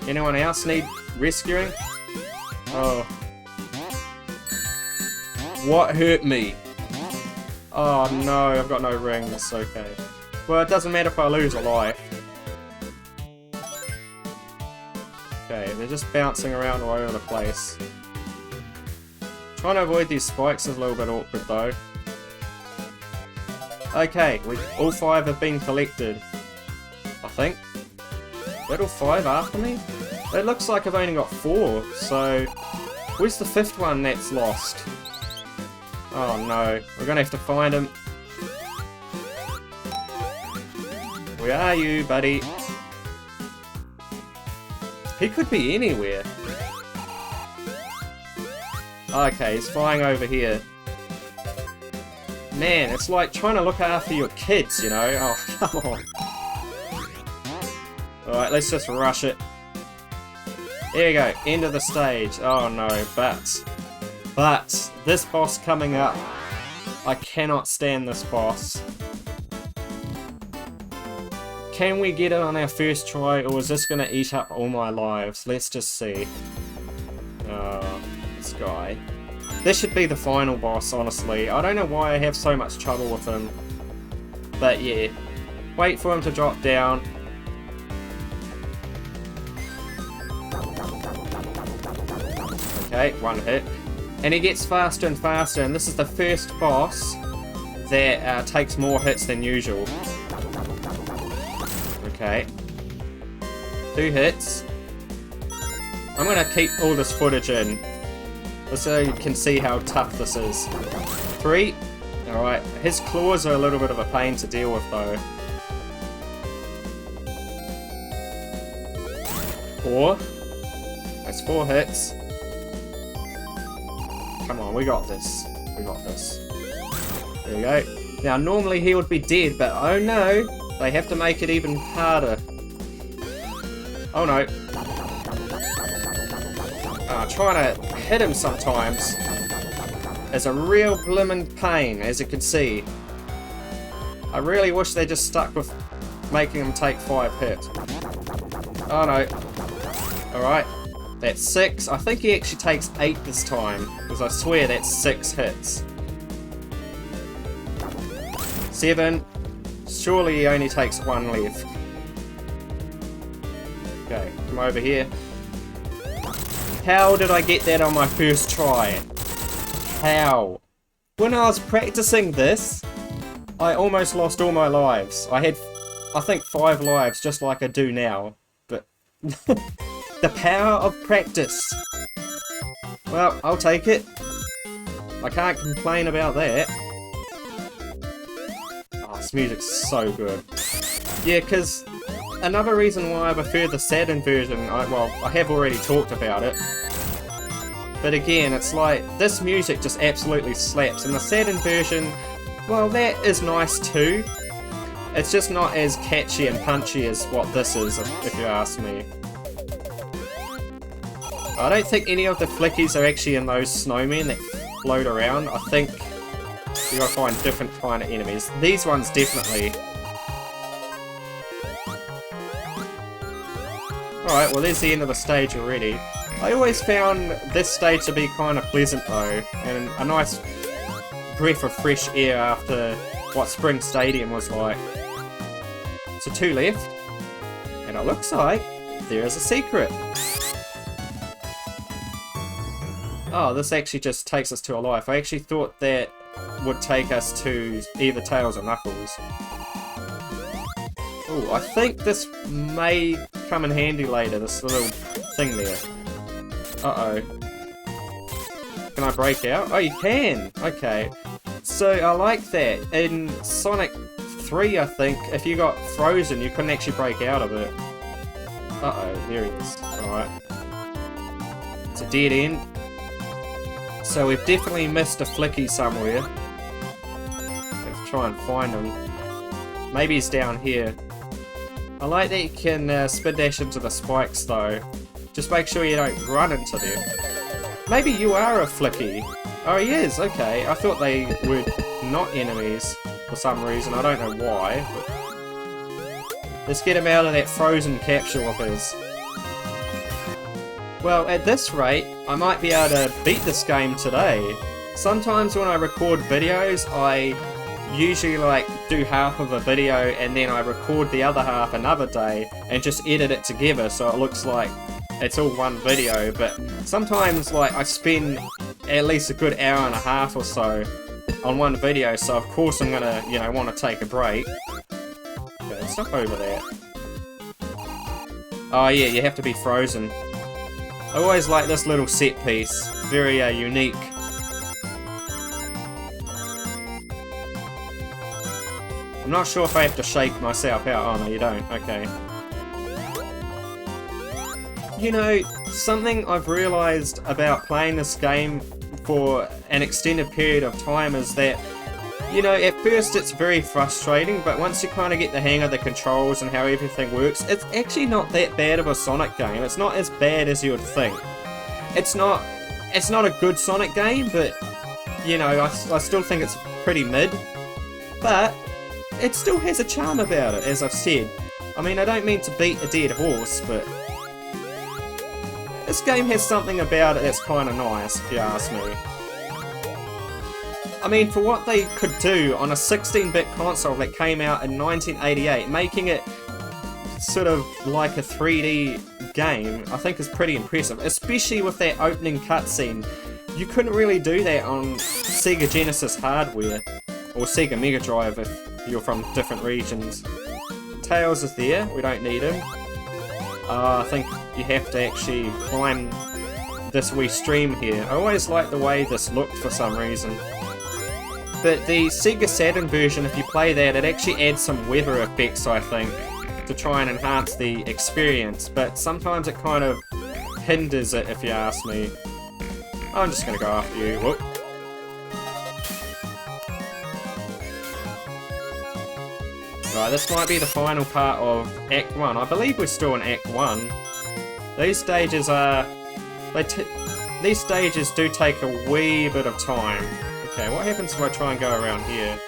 Anyone else need rescuing? Oh. What hurt me? Oh no, I've got no rings, okay. Well, it doesn't matter if I lose a life. Okay, they're just bouncing around all over the place. Trying to avoid these spikes is a little bit awkward though. Okay, all 5 have been collected. I think. Is that all 5 after me? It looks like I've only got 4, so... Where's the 5th one that's lost? Oh no, we're gonna have to find him. Where are you, buddy? He could be anywhere. Okay, he's flying over here. Man, it's like trying to look after your kids, you know? Oh, come on. Alright, let's just rush it. There you go, end of the stage. Oh no, but this boss coming up, I cannot stand this boss. Can we get it on our first try, or is this going to eat up all my lives? Let's just see. This guy. This should be the final boss, honestly. I don't know why I have so much trouble with him. But yeah, wait for him to drop down. Okay, 1 hit. And he gets faster and faster, and this is the first boss that takes more hits than usual. Okay. 2 hits. I'm gonna keep all this footage in, just so you can see how tough this is. 3. Alright, his claws are a little bit of a pain to deal with though. 4. That's 4 hits. Come on, we got this. We got this. There we go. Now, normally he would be dead, but oh no! They have to make it even harder. Oh no. Trying to hit him sometimes is a real blimmin' pain, as you can see. I really wish they just stuck with making him take 5 hits. Oh no. Alright. That's 6. I think he actually takes 8 this time, because I swear that's 6 hits. 7. Surely he only takes 1 left. Okay, come over here. How did I get that on my first try? How? When I was practicing this, I almost lost all my lives. I had, I think, 5 lives, just like I do now. But the power of practice. Well, I'll take it. I can't complain about that. Oh, this music's so good. Yeah, because another reason why I prefer the Saturn version, I have already talked about it. But again, it's like, this music just absolutely slaps. And the Saturn version, well, that is nice too. It's just not as catchy and punchy as what this is, if you ask me. I don't think any of the flickies are actually in those snowmen that float around. I think you gotta find different kind of enemies. These ones definitely. Alright, well there's the end of the stage already. I always found this stage to be kind of pleasant though, and a nice breath of fresh air after what Spring Stadium was like. So 2 left, and it looks like there is a secret. Oh, this actually just takes us to a life. I actually thought that would take us to either Tails or Knuckles. Oh, I think this may come in handy later, this little thing there. Uh-oh. Can I break out? Oh, you can! Okay. So, I like that. In Sonic 3, I think, if you got frozen, you couldn't actually break out of it. Uh-oh, there he is. Alright. It's a dead end. So we've definitely missed a flicky somewhere. Let's try and find him. Maybe he's down here. I like that you can spin dash into the spikes though. Just make sure you don't run into them. Maybe you are a flicky. Oh, he is, okay. I thought they were not enemies for some reason. I don't know why. But let's get him out of that frozen capsule of his. Well, at this rate, I might be able to beat this game today. Sometimes when I record videos, I usually do half of a video and then I record the other half another day and just edit it together so it looks like it's all one video. But sometimes I spend at least a good hour and a half or so on one video, so of course I'm gonna, want to take a break. Okay, stop over there. Oh yeah, you have to be frozen. I always like this little set piece. Very unique. I'm not sure if I have to shake myself out. Oh no, you don't. Okay. You know, something I've realised about playing this game for an extended period of time is that, you know, at first it's very frustrating, but once you kind of get the hang of the controls and how everything works, it's actually not that bad of a Sonic game. It's not as bad as you would think. It's not a good Sonic game, but, you know, I still think it's pretty mid. But it still has a charm about it, as I've said. I mean, I don't mean to beat a dead horse, but this game has something about it that's kind of nice, if you ask me. I mean, for what they could do on a 16-bit console that came out in 1988, making it sort of like a 3D game, I think is pretty impressive, especially with that opening cutscene. You couldn't really do that on Sega Genesis hardware, or Sega Mega Drive if you're from different regions. Tails is there, we don't need him. I think you have to actually climb this wee stream here. I always like the way this looked for some reason. But the Sega Saturn version, if you play that, it actually adds some weather effects, I think, to try and enhance the experience, but sometimes it kind of hinders it, if you ask me. I'm just going to go after you. Whoop. Right, this might be the final part of Act 1. I believe we're still in Act 1. These stages are... These stages do take a wee bit of time. Okay, what happens if I try and go around here?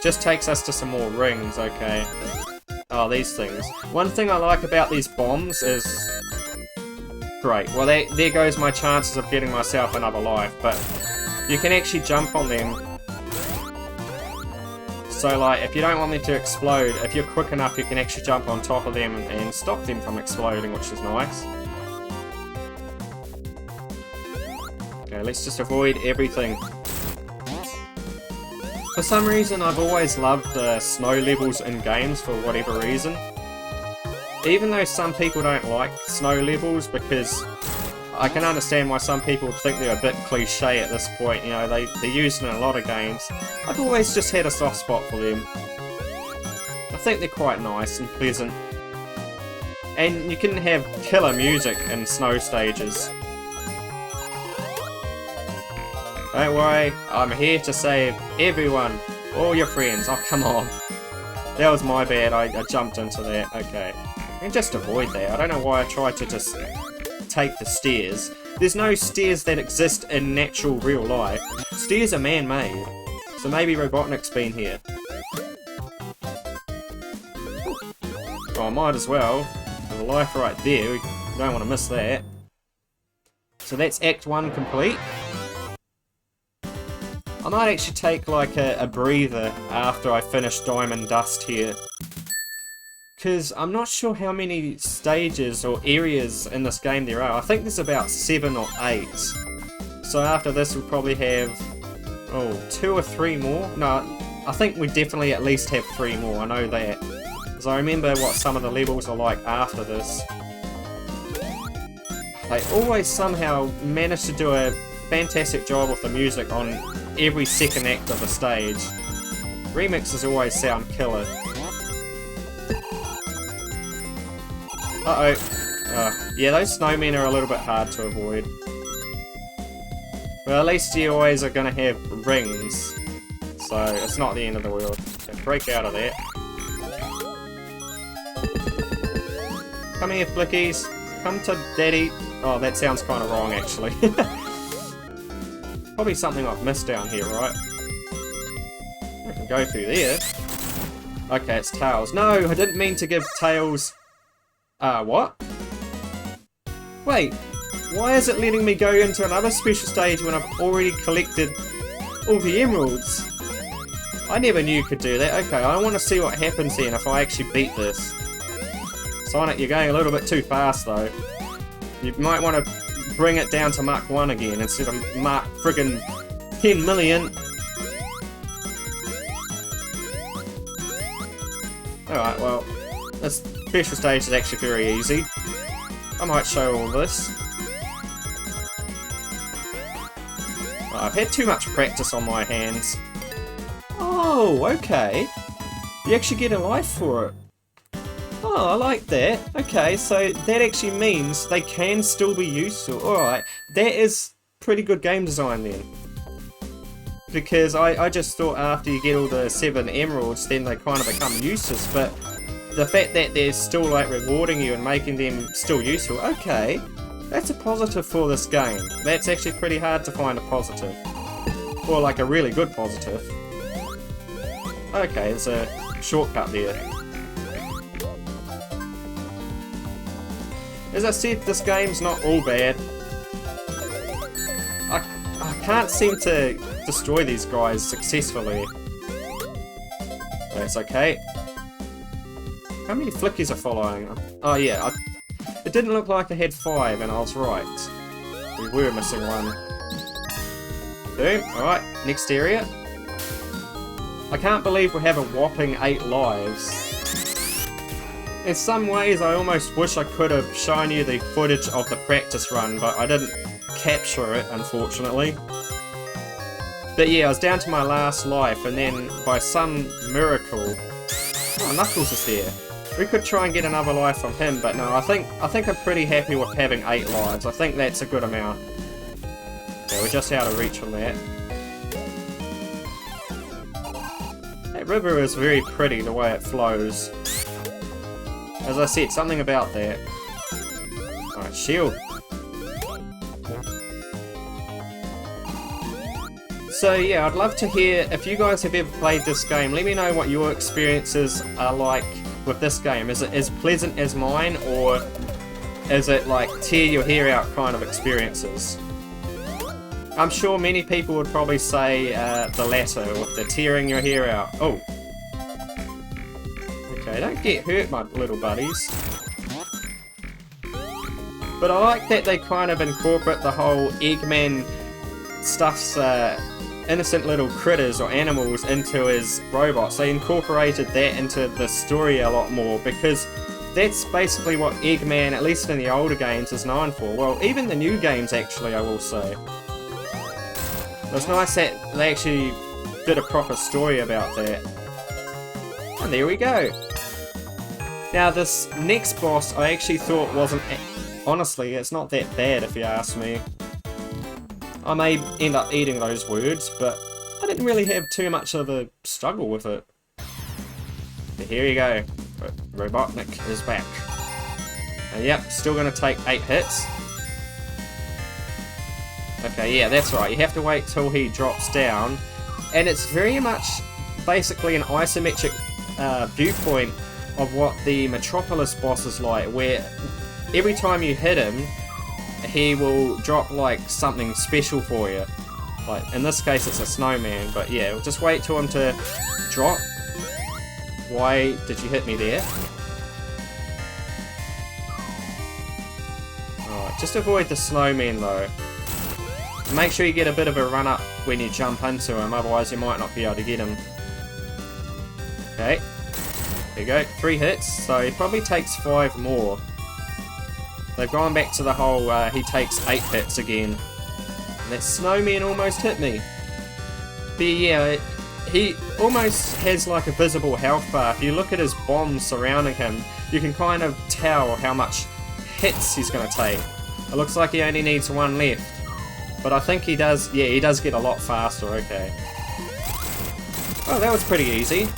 Just takes us to some more rings, okay. Oh, these things. One thing I like about these bombs is... Great, well there goes my chances of getting myself another life, but you can actually jump on them. So like, if you don't want them to explode, if you're quick enough you can actually jump on top of them and stop them from exploding, which is nice. Okay, let's just avoid everything. For some reason, I've always loved the snow levels in games for whatever reason. Even though some people don't like snow levels, because I can understand why some people think they're a bit cliche at this point, you know, they're used in a lot of games. I've always just had a soft spot for them. I think they're quite nice and pleasant. And you can have killer music in snow stages. Don't worry, I'm here to save everyone, all your friends. Oh, come on. That was my bad, I jumped into that. Okay. And just avoid that. I don't know why I tried to just take the stairs. There's no stairs that exist in natural real life. Stairs are man-made. So maybe Robotnik's been here. Oh, I might as well. There's a life right there. We don't want to miss that. So that's Act 1 complete. I might actually take like a breather after I finish Diamond Dust here. Because I'm not sure how many stages or areas in this game there are. I think there's about 7 or 8. So after this we'll probably have, 2 or 3 more? No, I think we definitely at least have 3 more, I know that. Because I remember what some of the levels are like after this. They always somehow manage to do a fantastic job with the music on every second act of the stage. Remixes always sound killer. Yeah, those snowmen are a little bit hard to avoid. But at least you always are going to have rings, so it's not the end of the world. Okay, break out of that. Come here, Flickies. Come to Daddy. Oh, that sounds kind of wrong, actually. Probably something I've missed down here, right? I can go through there. Okay, it's Tails. No, I didn't mean to give Tails... what? Wait, why is it letting me go into another special stage when I've already collected all the emeralds? I never knew you could do that. Okay, I want to see what happens then if I actually beat this. Sonic, you're going a little bit too fast though. You might want to bring it down to Mach 1 again instead of Mach friggin' 10 million. Alright, well, special stage is actually very easy. I might show all this. I've had too much practice on my hands. Oh, okay. You actually get a life for it. Oh, I like that. Okay, so that actually means they can still be useful. Alright, that is pretty good game design then. Because I just thought after you get all the 7 emeralds, then they kind of become useless, but the fact that they're still like rewarding you and making them still useful, okay, that's a positive for this game. That's actually pretty hard to find a positive. Or like a really good positive. Okay, there's a shortcut there. As I said, this game's not all bad. I can't seem to destroy these guys successfully. That's okay. How many flickies are following? Oh yeah, it didn't look like I had 5 and I was right. We were missing one. Boom, alright, next area. I can't believe we have a whopping 8 lives. In some ways I almost wish I could have shown you the footage of the practice run, but I didn't capture it, unfortunately. But yeah, I was down to my last life, and then by some miracle... Oh, Knuckles is there. We could try and get another life from him, but no, I think I'm pretty happy with having 8 lives. I think that's a good amount. Yeah, we're just out of reach from that. That river is very pretty, the way it flows. As I said, something about that. Alright, shield. So yeah, I'd love to hear, if you guys have ever played this game, let me know what your experiences are like with this game. Is it as pleasant as mine, or is it like tear your hair out kind of experiences? I'm sure many people would probably say the latter, with the tearing your hair out. Oh. Okay, don't get hurt, my little buddies. But I like that they kind of incorporate the whole Eggman stuff's innocent little critters or animals into his robots. They incorporated that into the story a lot more, because that's basically what Eggman, at least in the older games, is known for. Well, even the new games actually, I will say. It's nice that they actually did a proper story about that. And there we go. Now this next boss I actually thought wasn't... Honestly, it's not that bad if you ask me. I may end up eating those words, but I didn't really have too much of a struggle with it. But here you go. Robotnik is back. And yep, still going to take 8 hits. Okay, yeah, that's right. You have to wait till he drops down. And it's very much basically an isometric viewpoint of what the Metropolis boss is like, where every time you hit him, he will drop like something special for you. Like in this case it's a snowman, but yeah, we'll just wait till him to drop. Why did you hit me there? Alright, just avoid the snowman though. Make sure you get a bit of a run up when you jump into him, otherwise you might not be able to get him. Okay, there you go, 3 hits, so he probably takes 5 more. They've gone back to the whole, he takes 8 hits again. And that snowman almost hit me. But yeah, he almost has like a visible health bar. If you look at his bombs surrounding him, you can kind of tell how much hits he's going to take. It looks like he only needs 1 left. But I think he does, yeah, he does get a lot faster, okay. Oh, that was pretty easy.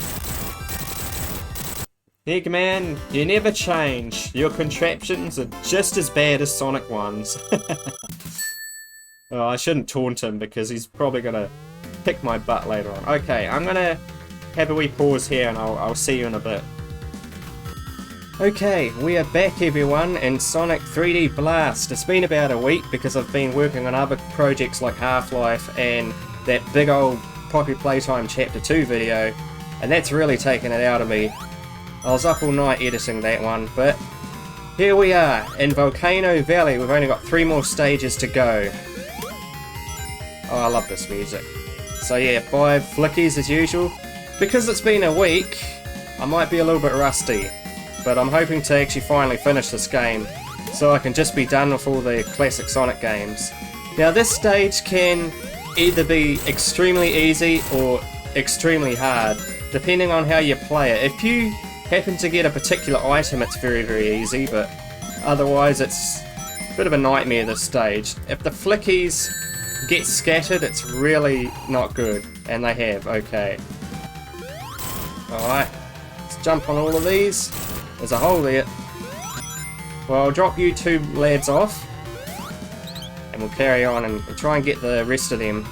Eggman, you never change. Your contraptions are just as bad as Sonic ones. Oh, I shouldn't taunt him because he's probably going to kick my butt later on. Okay, I'm going to have a wee pause here and I'll see you in a bit. Okay, we are back everyone in Sonic 3D Blast. It's been about a week because I've been working on other projects like Half-Life and that big old Poppy Playtime Chapter 2 video, and that's really taken it out of me. I was up all night editing that one, but here we are in Volcano Valley. We've only got 3 more stages to go. Oh, I love this music. So yeah, 5 flickies as usual. Because it's been a week, I might be a little bit rusty. but I'm hoping to actually finally finish this game so I can just be done with all the classic Sonic games. Now this stage can either be extremely easy or extremely hard, depending on how you play it. If you happen to get a particular item, it's very, very easy, but otherwise it's a bit of a nightmare this stage. If the flickies get scattered, it's really not good, and they have, okay. Alright, let's jump on all of these. There's a hole there. Well, I'll drop you two lads off, and we'll carry on and try and get the rest of them.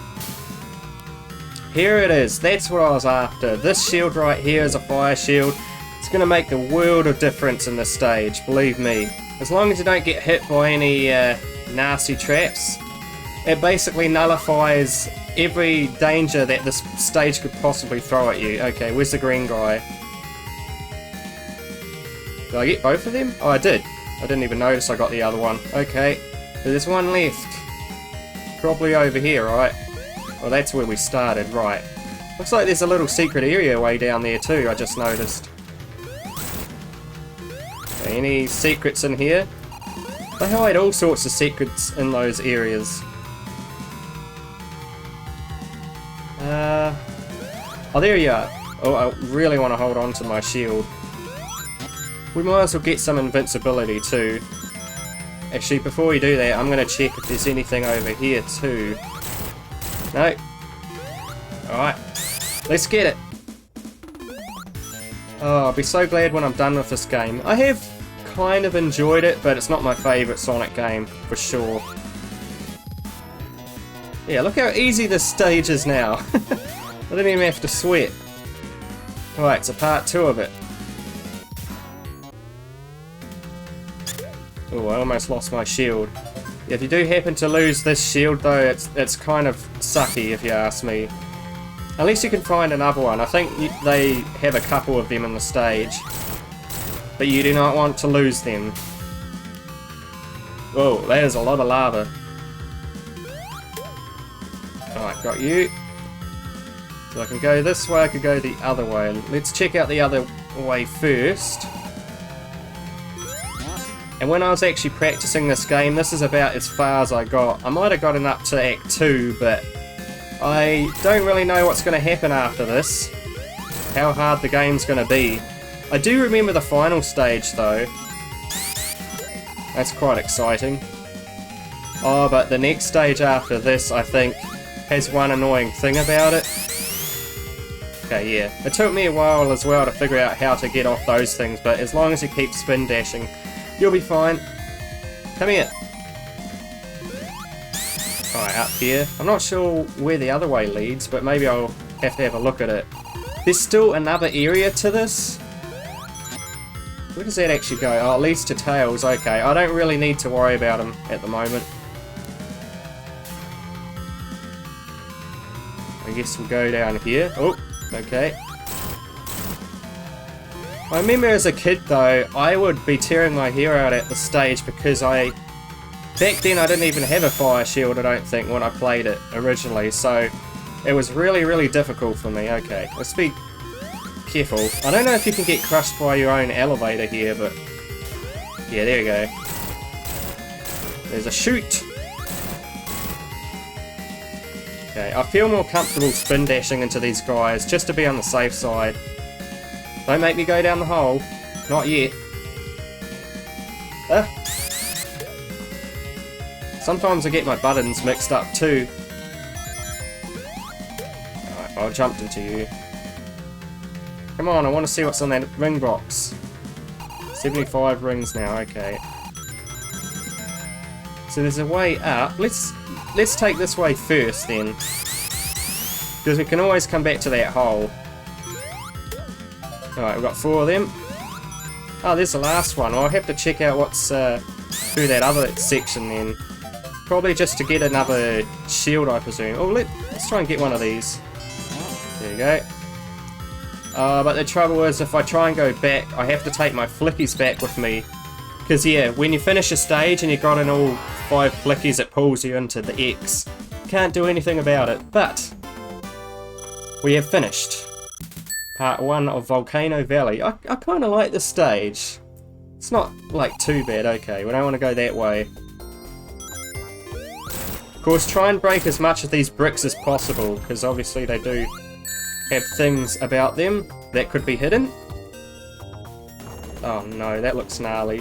Here it is, that's what I was after. This shield right here is a fire shield. It's going to make the world of difference in this stage, believe me. As long as you don't get hit by any nasty traps, it basically nullifies every danger that this stage could possibly throw at you. Okay, where's the green guy? Did I get both of them? Oh, I did. I didn't even notice I got the other one. Okay, there's one left. Probably over here, right? Well, that's where we started, right. Looks like there's a little secret area way down there too, I just noticed. Okay, any secrets in here? They hide all sorts of secrets in those areas. Oh, there you are. Oh, I really want to hold on to my shield. We might as well get some invincibility too. Actually, before we do that, I'm going to check if there's anything over here too. No. Alright. Let's get it. Oh, I'll be so glad when I'm done with this game. I have kind of enjoyed it, but it's not my favourite Sonic game, for sure. Yeah, look how easy this stage is now. I didn't even have to sweat. Alright, it's a part 2 of it. Oh, I almost lost my shield. Yeah, if you do happen to lose this shield though, it's kind of sucky if you ask me. Unless you can find another one. I think they have a couple of them in the stage. But you do not want to lose them. Oh, there's a lot of lava. Alright, got you. So I can go this way, I could go the other way. Let's check out the other way first. And when I was actually practicing this game, this is about as far as I got. I might have gotten up to Act 2, but I don't really know what's going to happen after this. How hard the game's going to be. I do remember the final stage though. That's quite exciting. Oh, but the next stage after this, I think, has one annoying thing about it. Okay, yeah. It took me a while as well to figure out how to get off those things, but as long as you keep spin dashing, you'll be fine. Come here. Alright, up here. I'm not sure where the other way leads, but maybe I'll have to have a look at it. There's still another area to this. Where does that actually go? Oh, it leads to Tails. Okay, I don't really need to worry about him at the moment. I guess we'll go down here. Oh, okay. I remember as a kid though, I would be tearing my hair out at the stage because back then I didn't even have a fire shield, I don't think, when I played it originally, so it was really, really difficult for me. Okay, let's be careful. I don't know if you can get crushed by your own elevator here, but yeah, there you go. There's a chute. Okay, I feel more comfortable spin dashing into these guys just to be on the safe side. Don't make me go down the hole. Not yet. Ah. Sometimes I get my buttons mixed up too. Alright, I jumped into you. Come on, I want to see what's on that ring box. 75 rings now, okay. So there's a way up. Let's take this way first then. Because we can always come back to that hole. Alright, we've got 4 of them. Oh, there's the last one. I'll have to check out what's through that other section then. Probably just to get another shield, I presume. Oh, let's try and get one of these. There you go. But the trouble is, if I try and go back, I have to take my flickies back with me. Because yeah, when you finish a stage and you've got in all 5 flickies, it pulls you into the X. Can't do anything about it, but we have finished Part 1 of Volcano Valley. I kind of like this stage. It's not, like, too bad. Okay, we don't want to go that way. Of course, try and break as much of these bricks as possible, because obviously they do have things about them that could be hidden. Oh no, that looks gnarly.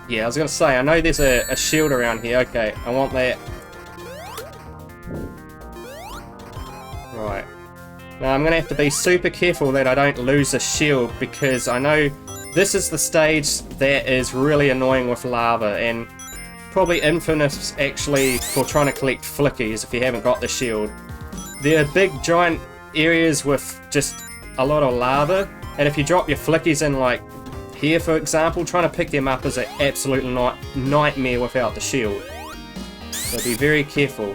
Yeah, I was going to say, I know there's a shield around here. Okay, I want that. Right. Now I'm going to have to be super careful that I don't lose a shield, because I know this is the stage that is really annoying with lava, and probably infamous actually for trying to collect flickies if you haven't got the shield. There are big giant areas with just a lot of lava, and if you drop your flickies in, like here for example, trying to pick them up is an absolute nightmare without the shield. So be very careful.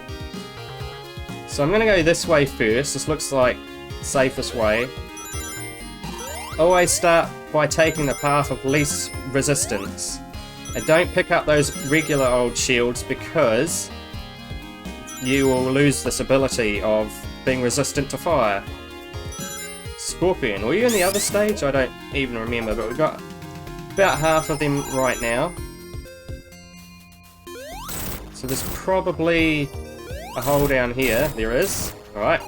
So I'm going to go this way first. This looks like the safest way. Always start by taking the path of least resistance. And don't pick up those regular old shields, because you will lose this ability of being resistant to fire. Scorpion, were you in the other stage? I don't even remember, but we've got about half of them right now. So there's probably a hole down here. There is. Alright.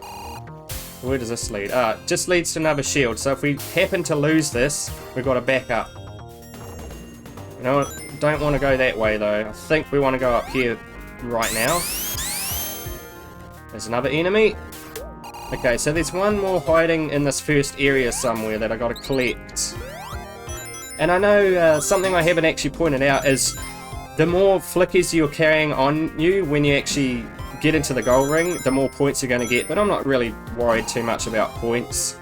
Where does this lead? Ah, it just leads to another shield. So if we happen to lose this, we've got to back up. You know what? Don't want to go that way though. I think we want to go up here right now. There's another enemy. Okay, so there's one more hiding in this first area somewhere that I got to collect. And I know something I haven't actually pointed out is the more flickies you're carrying on you when you actually get into the gold ring, the more points you're going to get, but I'm not really worried too much about points.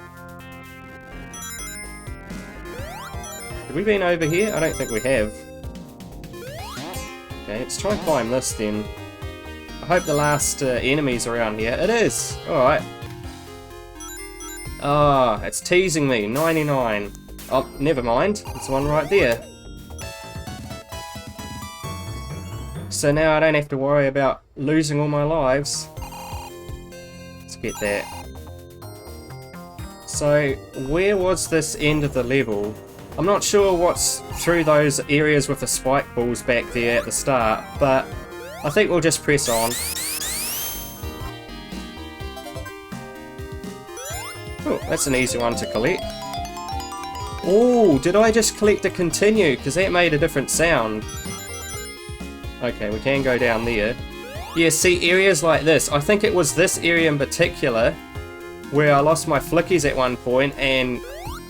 Have we been over here? I don't think we have. Okay, let's try and climb this then. I hope the last enemy's around here. It is! Alright. Ah, it's teasing me. 99. Oh, never mind. There's one right there. So now I don't have to worry about losing all my lives. Let's get that. So, where was this end of the level? I'm not sure what's through those areas with the spike balls back there at the start, but I think we'll just press on. Oh, that's an easy one to collect. Oh, did I just collect a continue? Because that made a different sound. Okay, we can go down there. Yeah, see, areas like this. I think it was this area in particular where I lost my flickies at one point, and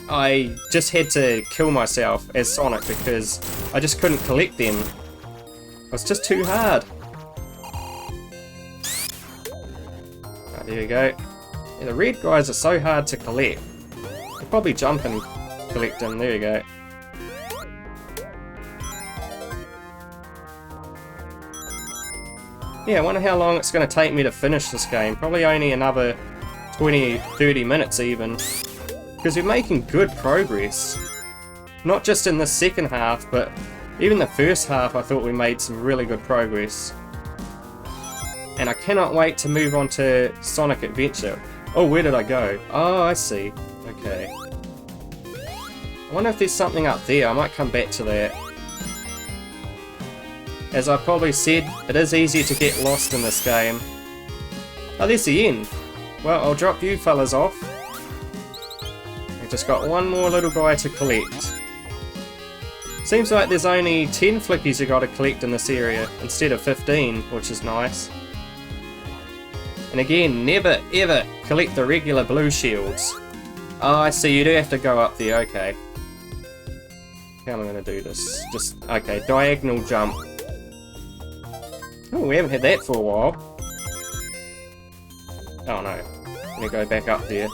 I just had to kill myself as Sonic because I just couldn't collect them. It was just too hard. Oh, there we go. Yeah, the red guys are so hard to collect. I'll probably jump and collect them. There we go. Yeah, I wonder how long it's going to take me to finish this game. Probably only another 20-30 minutes even. Because we're making good progress. Not just in the second half, but even the first half I thought we made some really good progress. And I cannot wait to move on to Sonic Adventure. Oh, where did I go? Oh, I see. Okay. I wonder if there's something up there. I might come back to that. As I probably said, it is easier to get lost in this game. Oh, there's the end. Well, I'll drop you fellas off. We've just got one more little guy to collect. Seems like there's only 10 flickies you got to collect in this area, instead of 15, which is nice. And again, never ever collect the regular blue shields. Oh, I see, you do have to go up there, okay. How am I going to do this? Just, okay, diagonal jump. Oh, we haven't had that for a while. Oh no, I'm gonna go back up there.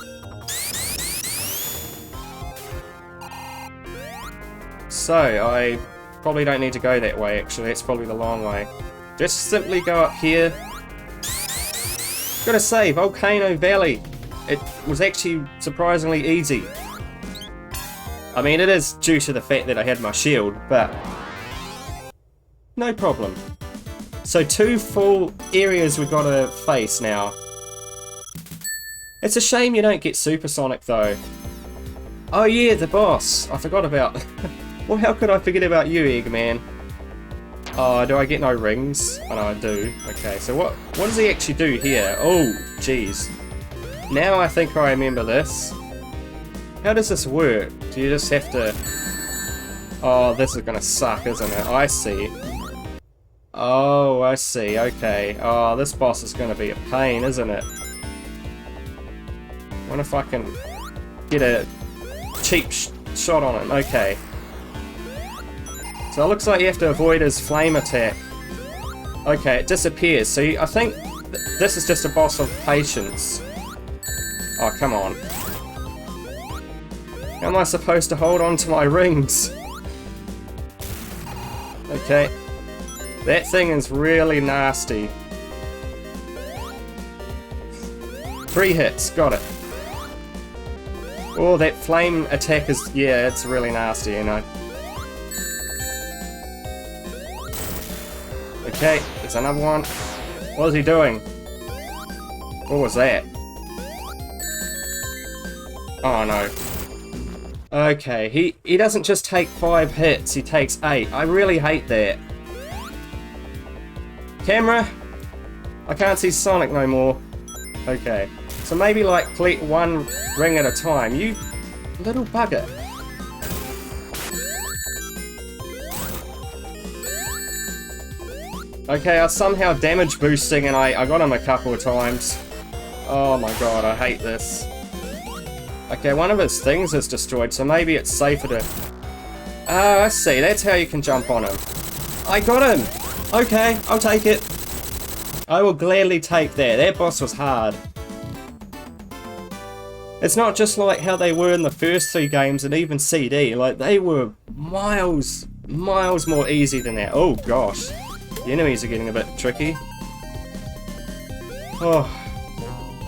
So, I probably don't need to go that way actually, that's probably the long way. Just simply go up here. Gotta say, Volcano Valley, it was actually surprisingly easy. I mean, it is due to the fact that I had my shield, but no problem. So 2 full areas we've got to face now. It's a shame you don't get Supersonic though. Oh yeah, the boss. I forgot about Well, how could I forget about you, Eggman? Oh, do I get no rings? Oh no, I do. Okay, so what does he actually do here? Oh, jeez. Now I think I remember this. How does this work? Do you just have to... Oh, this is gonna suck, isn't it? I see. Oh, I see. Okay. Oh, this boss is gonna be a pain, isn't it? Wonder if I can get a cheap shot on him. Okay. So it looks like you have to avoid his flame attack. Okay, it disappears. So I think this is just a boss of patience. Oh, come on. How am I supposed to hold on to my rings? Okay. That thing is really nasty. 3 hits, got it. Oh, that flame attack is... yeah, it's really nasty, you know. Okay, there's another one. What is he doing? What was that? Oh no. Okay, he doesn't just take 5 hits, he takes 8. I really hate that. Camera? I can't see Sonic no more. Okay, so maybe like collect 1 ring at a time. You little bugger. Okay, I was somehow damage boosting and I got him a couple of times. Oh my god, I hate this. Okay, one of his things is destroyed, so maybe it's safer to... Oh, I see, that's how you can jump on him. I got him! Okay, I'll take it. I will gladly take that. That boss was hard. It's not just like how they were in the first 3 games and even CD. Like, they were miles more easy than that. Oh gosh. The enemies are getting a bit tricky. Oh.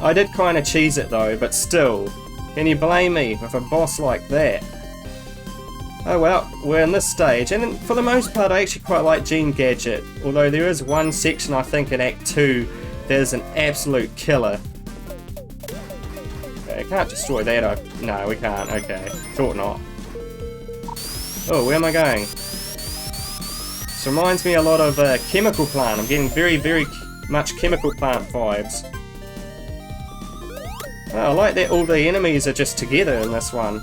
I did kind of cheese it though, but still. Can you blame me with a boss like that? Oh well, we're in this stage, and for the most part I actually quite like Gene Gadget, although there is one section I think in Act 2 that is an absolute killer. Okay, I can't destroy that, no we can't, okay, thought not. Oh, where am I going? This reminds me a lot of Chemical Plant. I'm getting very much Chemical Plant vibes. Oh, I like that all the enemies are just together in this one.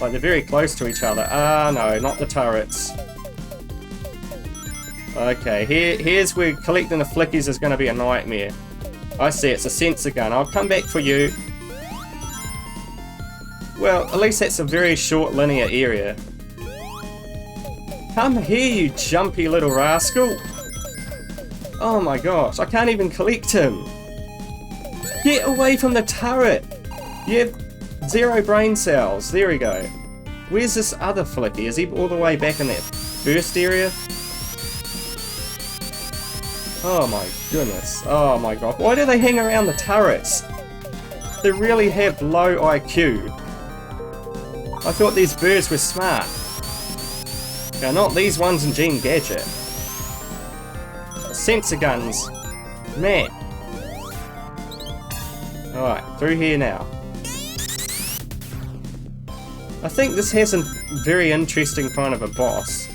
Like, they're very close to each other. Ah, no, not the turrets. Okay, here's where collecting the flickies is going to be a nightmare. I see, it's a sensor gun. I'll come back for you. Well, at least that's a very short linear area. Come here, you jumpy little rascal. Oh my gosh, I can't even collect him. Get away from the turret. You have 0 brain cells. There we go. Where's this other flicky? Is he all the way back in that first area? Oh my goodness. Oh my god. Why do they hang around the turrets? They really have low IQ. I thought these birds were smart. Now, not these ones in Gene Gadget. The sensor guns. Man. Alright, through here now. I think this has a very interesting kind of a boss.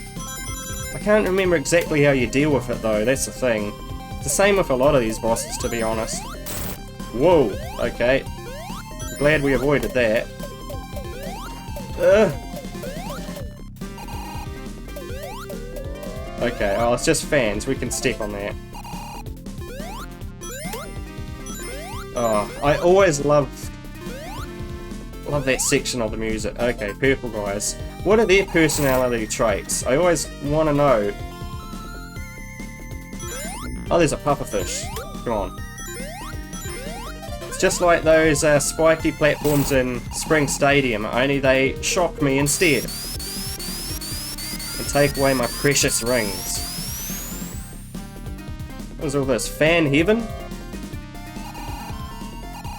I can't remember exactly how you deal with it though, that's the thing. It's the same with a lot of these bosses, to be honest. Whoa, okay. I'm glad we avoided that. Okay, oh, it's just fans, we can step on that. Oh, I always love that section of the music. Okay, purple guys. What are their personality traits? I always want to know. Oh, there's a pufferfish. Come on. It's just like those spiky platforms in Spring Stadium, only they shock me instead. And take away my precious rings. What was all this? Fan heaven?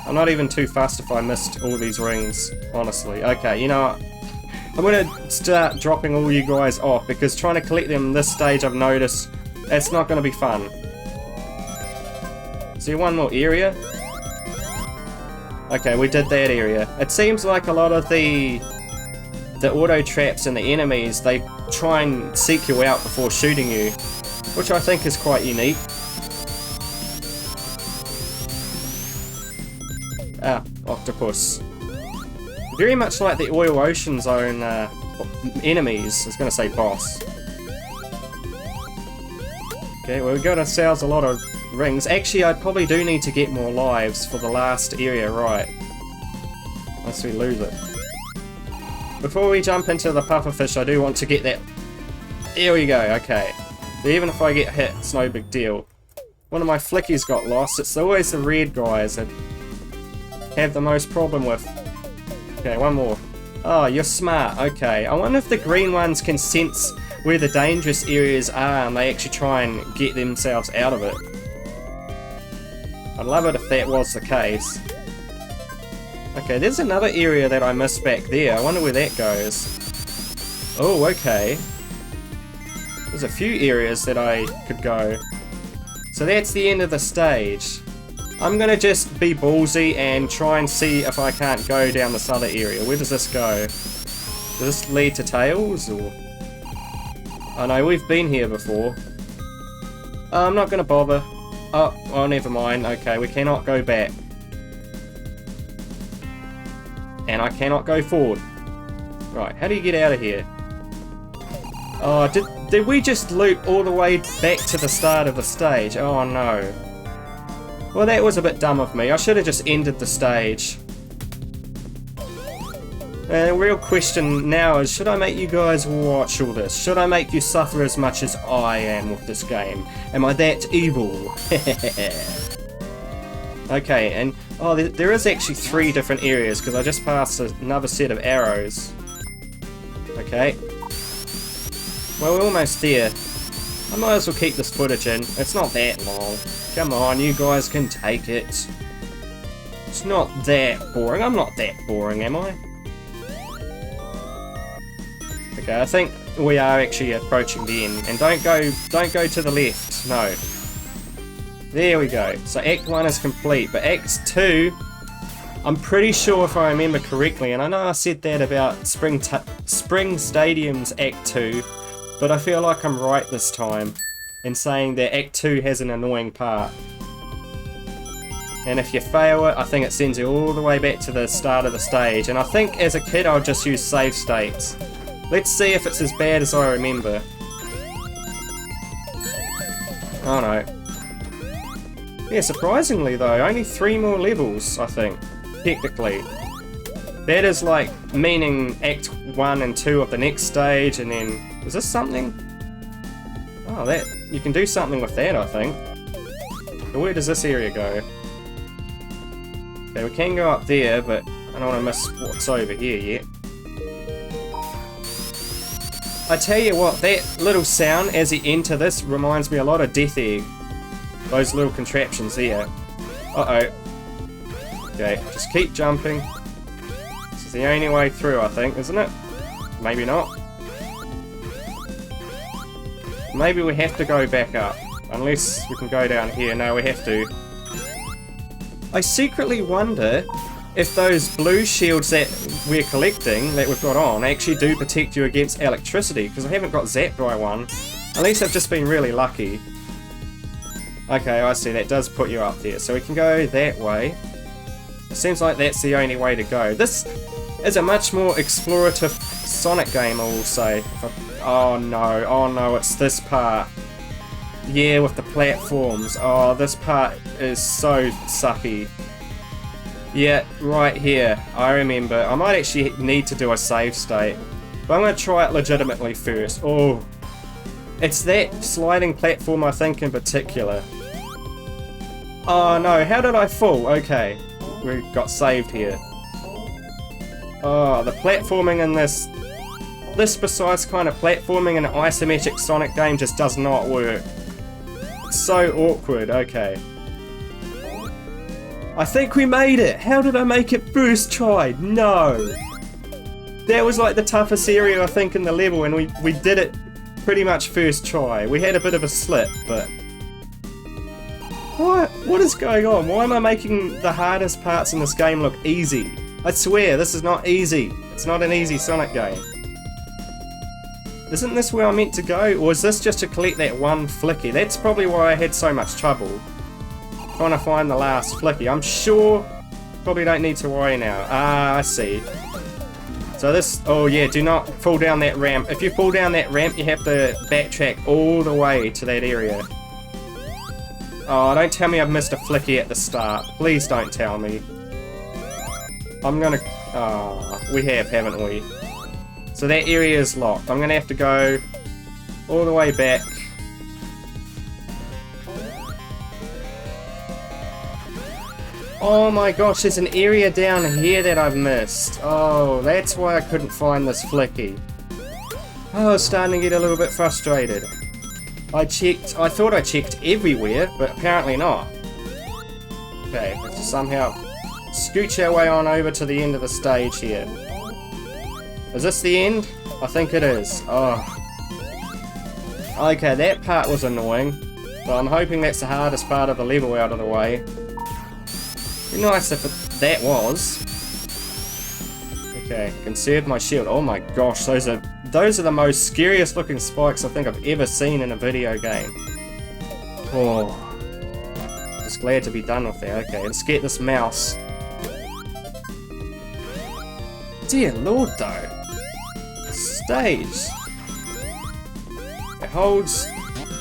I'm not even too fussed if I missed all these rings, honestly. Okay, you know what? I'm gonna start dropping all you guys off because trying to collect them this stage I've noticed it's not gonna be fun. Is there one more area? Okay, we did that area. It seems like a lot of the the auto traps and the enemies, they try and seek you out before shooting you, which I think is quite unique. Ah, octopus. Very much like the Oil Ocean Zone enemies. I was going to say boss. Okay, well, we got ourselves a lot of rings. Actually, I probably do need to get more lives for the last area, right? Unless we lose it. Before we jump into the pufferfish, I do want to get that. Here we go, okay. So even if I get hit, it's no big deal. One of my flickies got lost. It's always the red guys that have the most problem with. Okay, one more. Oh, you're smart. Okay, I wonder if the green ones can sense where the dangerous areas are and they actually try and get themselves out of it. I'd love it if that was the case. Okay, there's another area that I missed back there. I wonder where that goes. Oh, okay. There's a few areas that I could go. So that's the end of the stage. I'm gonna just be ballsy and try and see if I can't go down this other area. Where does this go? Does this lead to Tails, or...? Oh no, we've been here before. I'm not gonna bother. Oh, never mind. Okay, we cannot go back. And I cannot go forward. Right, how do you get out of here? Oh, did we just loop all the way back to the start of the stage? Oh no. Well, that was a bit dumb of me. I should have just ended the stage. And the real question now is, should I make you guys watch all this? Should I make you suffer as much as I am with this game? Am I that evil? Okay, and oh, there is actually 3 different areas because I just passed another set of arrows. Okay. Well, we're almost there. I might as well keep this footage in. It's not that long. Come on, you guys can take it. It's not that boring. I'm not that boring, am I? Okay, I think we are actually approaching the end. And don't go to the left. No. There we go. So Act 1 is complete, but Act 2, I'm pretty sure if I remember correctly, and I know I said that about Spring Stadium's Act 2, but I feel like I'm right this time in saying that Act 2 has an annoying part. And if you fail it, I think it sends you all the way back to the start of the stage, and I think as a kid I'll just use save states. Let's see if it's as bad as I remember. Oh no. Yeah, surprisingly though, only 3 more levels, I think, technically. That is like meaning Act 1 and 2 of the next stage, and then... is this something? Oh, that... you can do something with that, I think. But where does this area go? Okay, we can go up there, but I don't want to miss what's over here yet. I tell you what, that little sound as you enter this reminds me a lot of Death Egg. Those little contraptions there. Uh-oh. Okay, just keep jumping. This is the only way through, I think, isn't it? Maybe not. Maybe we have to go back up. Unless we can go down here. No, we have to. I secretly wonder if those blue shields that we're collecting, that we've got on, actually do protect you against electricity, because I haven't got zapped by one. At least I've just been really lucky. Okay, I see, that does put you up there, so we can go that way. It seems like that's the only way to go. This is a much more explorative Sonic game, I will say. Oh no, it's this part. Yeah, with the platforms. Oh, this part is so sucky. Yeah, right here. I remember. I might actually need to do a save state. But I'm going to try it legitimately first. Oh. It's that sliding platform, I think, in particular. Oh no, how did I fall? Okay. We got saved here. Oh, the platforming in this precise kind of platforming in an isometric Sonic game just does not work. It's so awkward. Okay. I think we made it! How did I make it first try? No! That was like the toughest area I think in the level, and we did it pretty much first try. We had a bit of a slip, but... What is going on? Why am I making the hardest parts in this game look easy? I swear, this is not easy. It's not an easy Sonic game. Isn't this where I'm meant to go? Or is this just to collect that one flicky? That's probably why I had so much trouble trying to find the last flicky. I'm sure... Probably don't need to worry now. Ah, I see. So this... Oh yeah, do not fall down that ramp. If you fall down that ramp, you have to backtrack all the way to that area. Oh, don't tell me I've missed a flicky at the start. Please don't tell me. I'm gonna... Oh, we have, haven't we? So that area is locked. I'm gonna have to go all the way back. Oh my gosh, there's an area down here that I've missed. Oh, that's why I couldn't find this flicky. Oh, I was starting to get a little bit frustrated. I thought I checked everywhere, but apparently not. Okay, let's somehow scooch our way on over to the end of the stage here. Is this the end? I think it is. Oh. Okay, that part was annoying, but I'm hoping that's the hardest part of the level out of the way. Be nice if that was. Okay, conserve my shield. Oh my gosh, those are the most scariest looking spikes I think I've ever seen in a video game. Oh. Just glad to be done with that. Okay, let's get this mouse. Dear lord though. Stage. It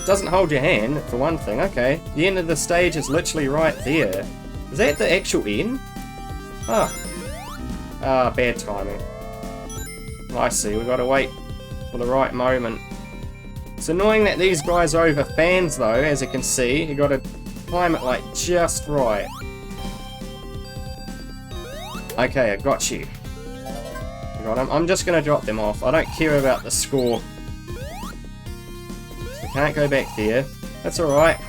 doesn't hold your hand, for one thing. Okay, the end of the stage is literally right there. Is that the actual end? Ah. Ah, bad timing. I see, we've got to wait for the right moment. It's annoying that these guys are over fans though, as you can see. You got to time it like just right. Okay, I got you. I'm just going to drop them off. I don't care about the score. We can't go back there. That's alright.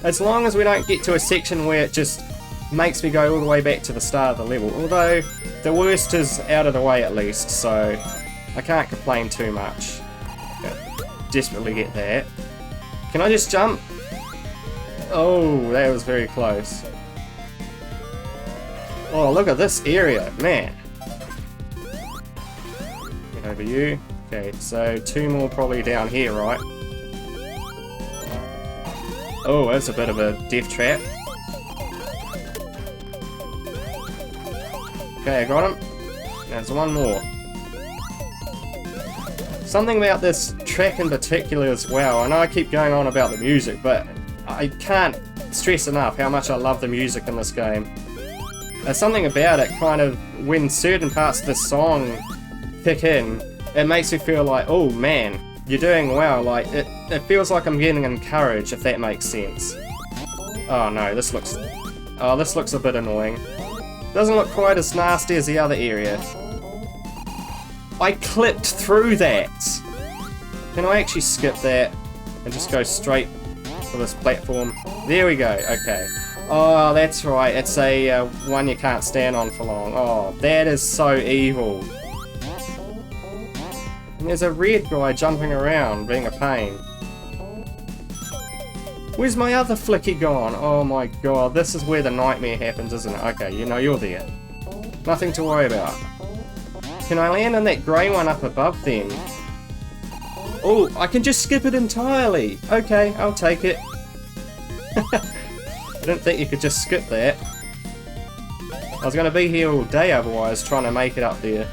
As long as we don't get to a section where it just makes me go all the way back to the start of the level. Although, the worst is out of the way at least, so I can't complain too much. Okay. Desperately get that. Can I just jump? Oh, that was very close. Oh, look at this area, man. Over you. Okay, so 2 more probably down here, right? Oh, that's a bit of a death trap. Okay, I got him. There's 1 more. Something about this track in particular as well. I know I keep going on about the music, but I can't stress enough how much I love the music in this game. There's something about it, kind of, when certain parts of the song kick in, it makes me feel like, oh man, you're doing well. Like, it feels like I'm getting encouraged, if that makes sense. Oh no, this looks a bit annoying. Doesn't look quite as nasty as the other area. I clipped through that! Can I actually skip that and just go straight for this platform? There we go, okay. Oh, that's right, it's a one you can't stand on for long. Oh, that is so evil. And there's a red guy jumping around, being a pain. Where's my other flicky gone? Oh my god, this is where the nightmare happens, isn't it? Okay, you know, you're there. Nothing to worry about. Can I land on that grey one up above then? Oh, I can just skip it entirely! Okay, I'll take it. I didn't think you could just skip that. I was going to be here all day otherwise, trying to make it up there.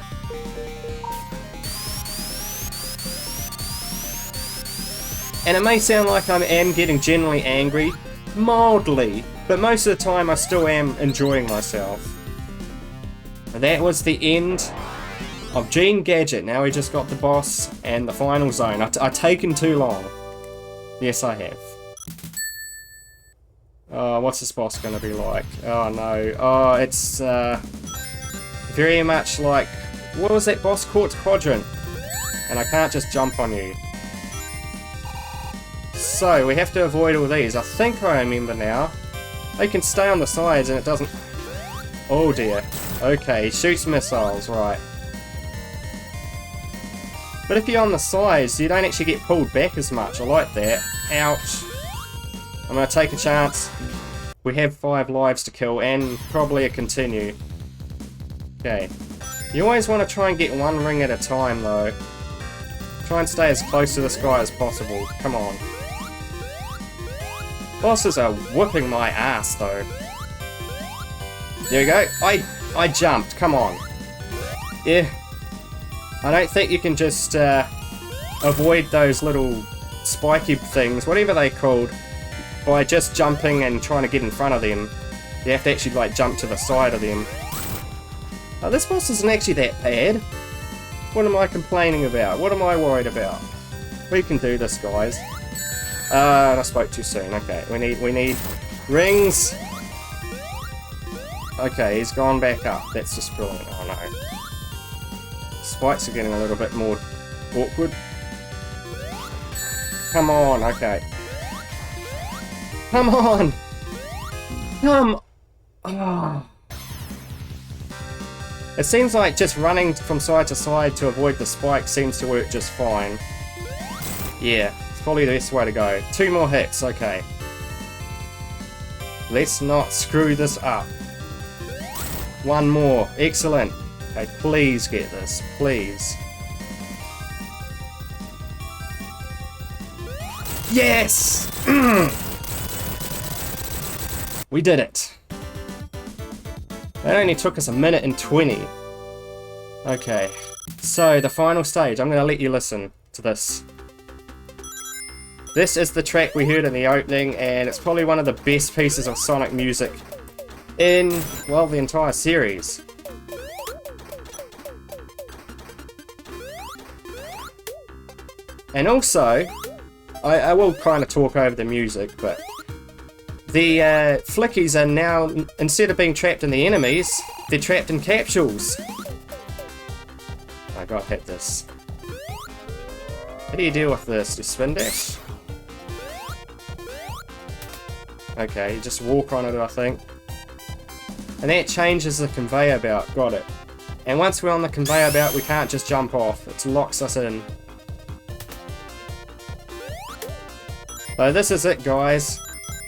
And it may sound like I am getting generally angry, mildly, but most of the time I still am enjoying myself. And that was the end of Gene Gadget. Now we just got the boss and the final zone. I've taken too long. Yes, I have. Oh, what's this boss going to be like? Oh no. Oh, it's very much like... What was that boss? Quartz Quadrant. And I can't just jump on you. So, we have to avoid all these. I think I remember now. They can stay on the sides and it doesn't... Oh dear. Okay, he shoots missiles, right. But if you're on the sides, you don't actually get pulled back as much. I like that. Ouch. I'm going to take a chance. We have 5 lives to kill and probably a continue. Okay. You always want to try and get 1 ring at a time though. Try and stay as close to this guy as possible. Come on. Bosses are whooping my ass, though. There we go. I jumped. Come on. Yeah. I don't think you can just avoid those little spiky things, whatever they're called, by just jumping and trying to get in front of them. You have to actually, like, jump to the side of them. Oh, this boss isn't actually that bad. What am I complaining about? What am I worried about? We can do this, guys. I spoke too soon. Okay, we need rings. Okay, he's gone back up. That's just brilliant. Oh no. Spikes are getting a little bit more awkward. Come on, okay. Come on! Come! Oh. It seems like just running from side to side to avoid the spike seems to work just fine. Yeah, it's probably the best way to go. 2 more hits, okay. Let's not screw this up. 1 more, excellent. Okay, please get this, please. Yes! We did it. That only took us 1:20. Okay, so the final stage. I'm going to let you listen to this. This is the track we heard in the opening, and it's probably one of the best pieces of Sonic music in, well, the entire series. And also, I will kind of talk over the music, but the flickies are now, instead of being trapped in the enemies, they're trapped in capsules. I gotta hit this. How do you deal with this? Just spin dash? Okay, you just walk on it, I think. And that changes the conveyor belt. Got it. And once we're on the conveyor belt, we can't just jump off. It locks us in. So this is it, guys.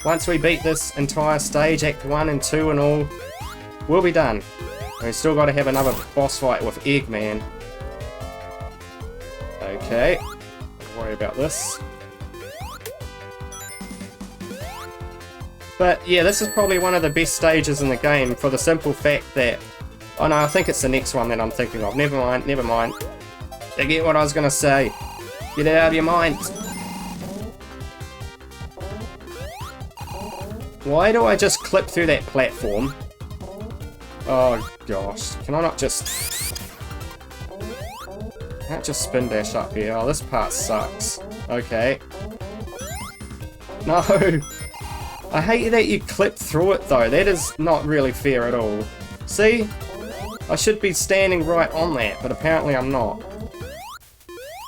Once we beat this entire stage, Act 1 and 2 and all, we'll be done. And we've still got to have another boss fight with Eggman. Okay, don't worry about this. But yeah, this is probably one of the best stages in the game for the simple fact that... Oh no, I think it's the next one that I'm thinking of. Never mind, never mind. You get what I was going to say. Get it out of your mind. Why do I just clip through that platform? Oh gosh, can I not just... Can't just spin dash up here. Oh, this part sucks. Okay. No! I hate that you clip through it though. That is not really fair at all. See? I should be standing right on that, but apparently I'm not.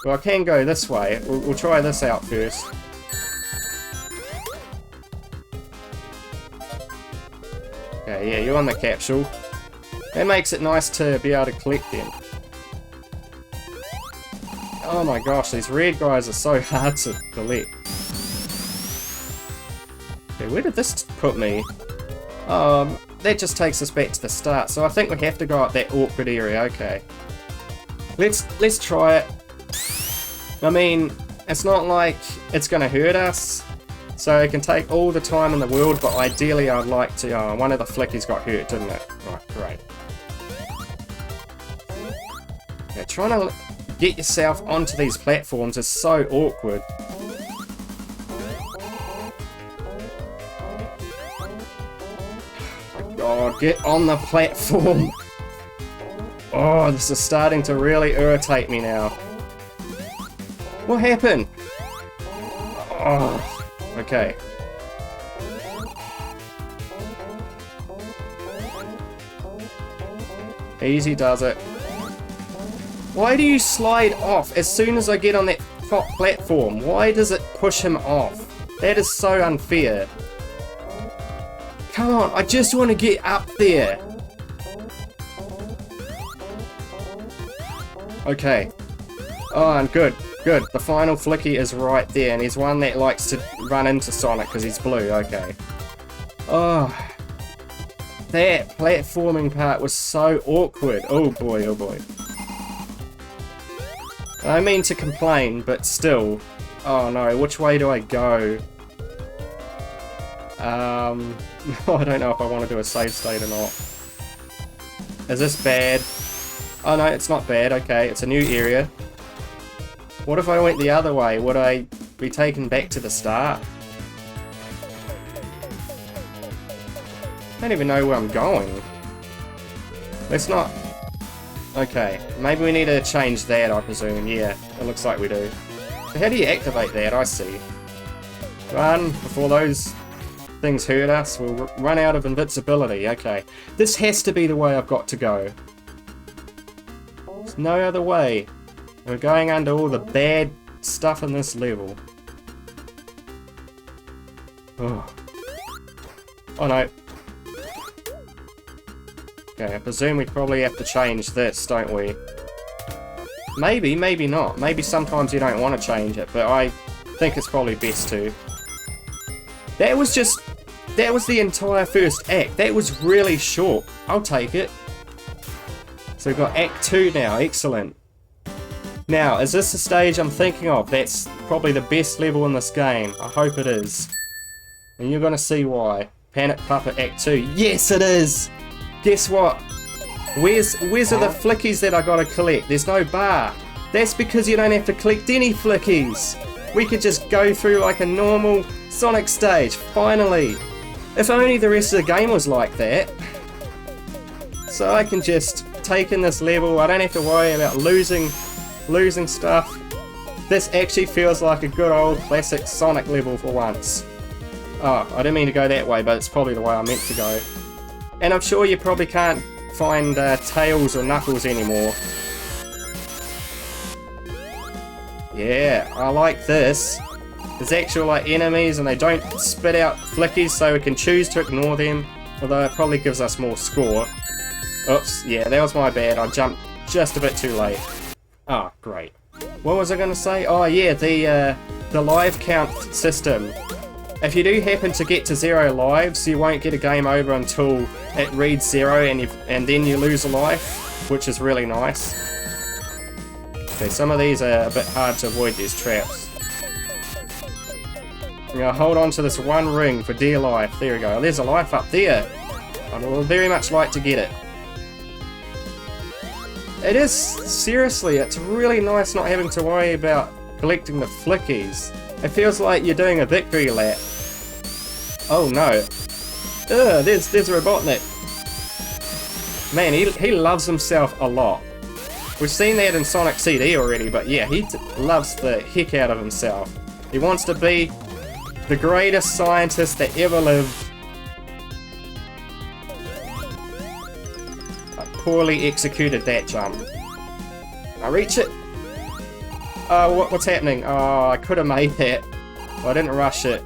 Well, I can go this way. We'll try this out first. Okay, yeah, you're on the capsule. That makes it nice to be able to collect them. Oh my gosh, these red guys are so hard to collect. Okay, where did this put me? That just takes us back to the start, so I think we have to go up that awkward area, okay. Let's try it. I mean, it's not like it's gonna hurt us. So it can take all the time in the world, but ideally I'd like to... one of the flickies got hurt, didn't it? Right, great. Yeah, trying to get yourself onto these platforms is so awkward. Oh my god, get on the platform! Oh, this is starting to really irritate me now. What happened? Oh... Okay. Easy does it. Why do you slide off as soon as I get on that top platform? Why does it push him off? That is so unfair. Come on, I just want to get up there. Okay. Oh, and good. Good, the final flicky is right there, and he's one that likes to run into Sonic because he's blue, okay. Oh, that platforming part was so awkward. Oh boy, oh boy. I mean to complain, but still. Oh no, which way do I go? I don't know if I want to do a save state or not. Is this bad? Oh no, it's not bad. Okay, it's a new area. What if I went the other way? Would I be taken back to the start? I don't even know where I'm going. Let's not... Okay, maybe we need to change that, I presume. Yeah, it looks like we do. So how do you activate that? I see. Run before those things hurt us. We'll run out of invincibility. Okay. This has to be the way I've got to go. There's no other way. We're going under all the bad stuff in this level. Oh. Oh no. Okay, I presume we probably have to change this, don't we? Maybe, maybe not. Maybe sometimes you don't want to change it, but I think it's probably best to. That was the entire first act. That was really short. I'll take it. So we've got Act 2 now. Excellent. Now, is this the stage I'm thinking of? That's probably the best level in this game. I hope it is. And you're going to see why. Panic Puppet Act 2. Yes, it is! Guess what? Where's are the flickies that I gotta collect? There's no bar. That's because you don't have to collect any flickies. We could just go through like a normal Sonic stage. Finally. If only the rest of the game was like that. So I can just take in this level. I don't have to worry about losing stuff. This actually feels like a good old classic Sonic level for once. Oh, I didn't mean to go that way, but it's probably the way I meant to go. And I'm sure you probably can't find Tails or Knuckles anymore. Yeah, I like this. There's actual like enemies and they don't spit out flickies, so we can choose to ignore them. Although it probably gives us more score. Oops, yeah, that was my bad. I jumped just a bit too late. Ah, oh, great. What was I going to say? Oh yeah, the life count system. If you do happen to get to 0 lives, you won't get a game over until it reads 0 and then you lose a life, which is really nice. Okay, some of these are a bit hard to avoid, these traps. I'm going to hold on to this one ring for dear life. There we go. There's a life up there. I would very much like to get it. It is, seriously, it's really nice not having to worry about collecting the flickies. It feels like you're doing a victory lap. Oh no. Ugh, there's Robotnik. Man, he loves himself a lot. We've seen that in Sonic CD already, but yeah, he loves the heck out of himself. He wants to be the greatest scientist that ever lived. I poorly executed that jump. I reach it. What's happening? Oh, I could have made that. Well, I didn't rush it.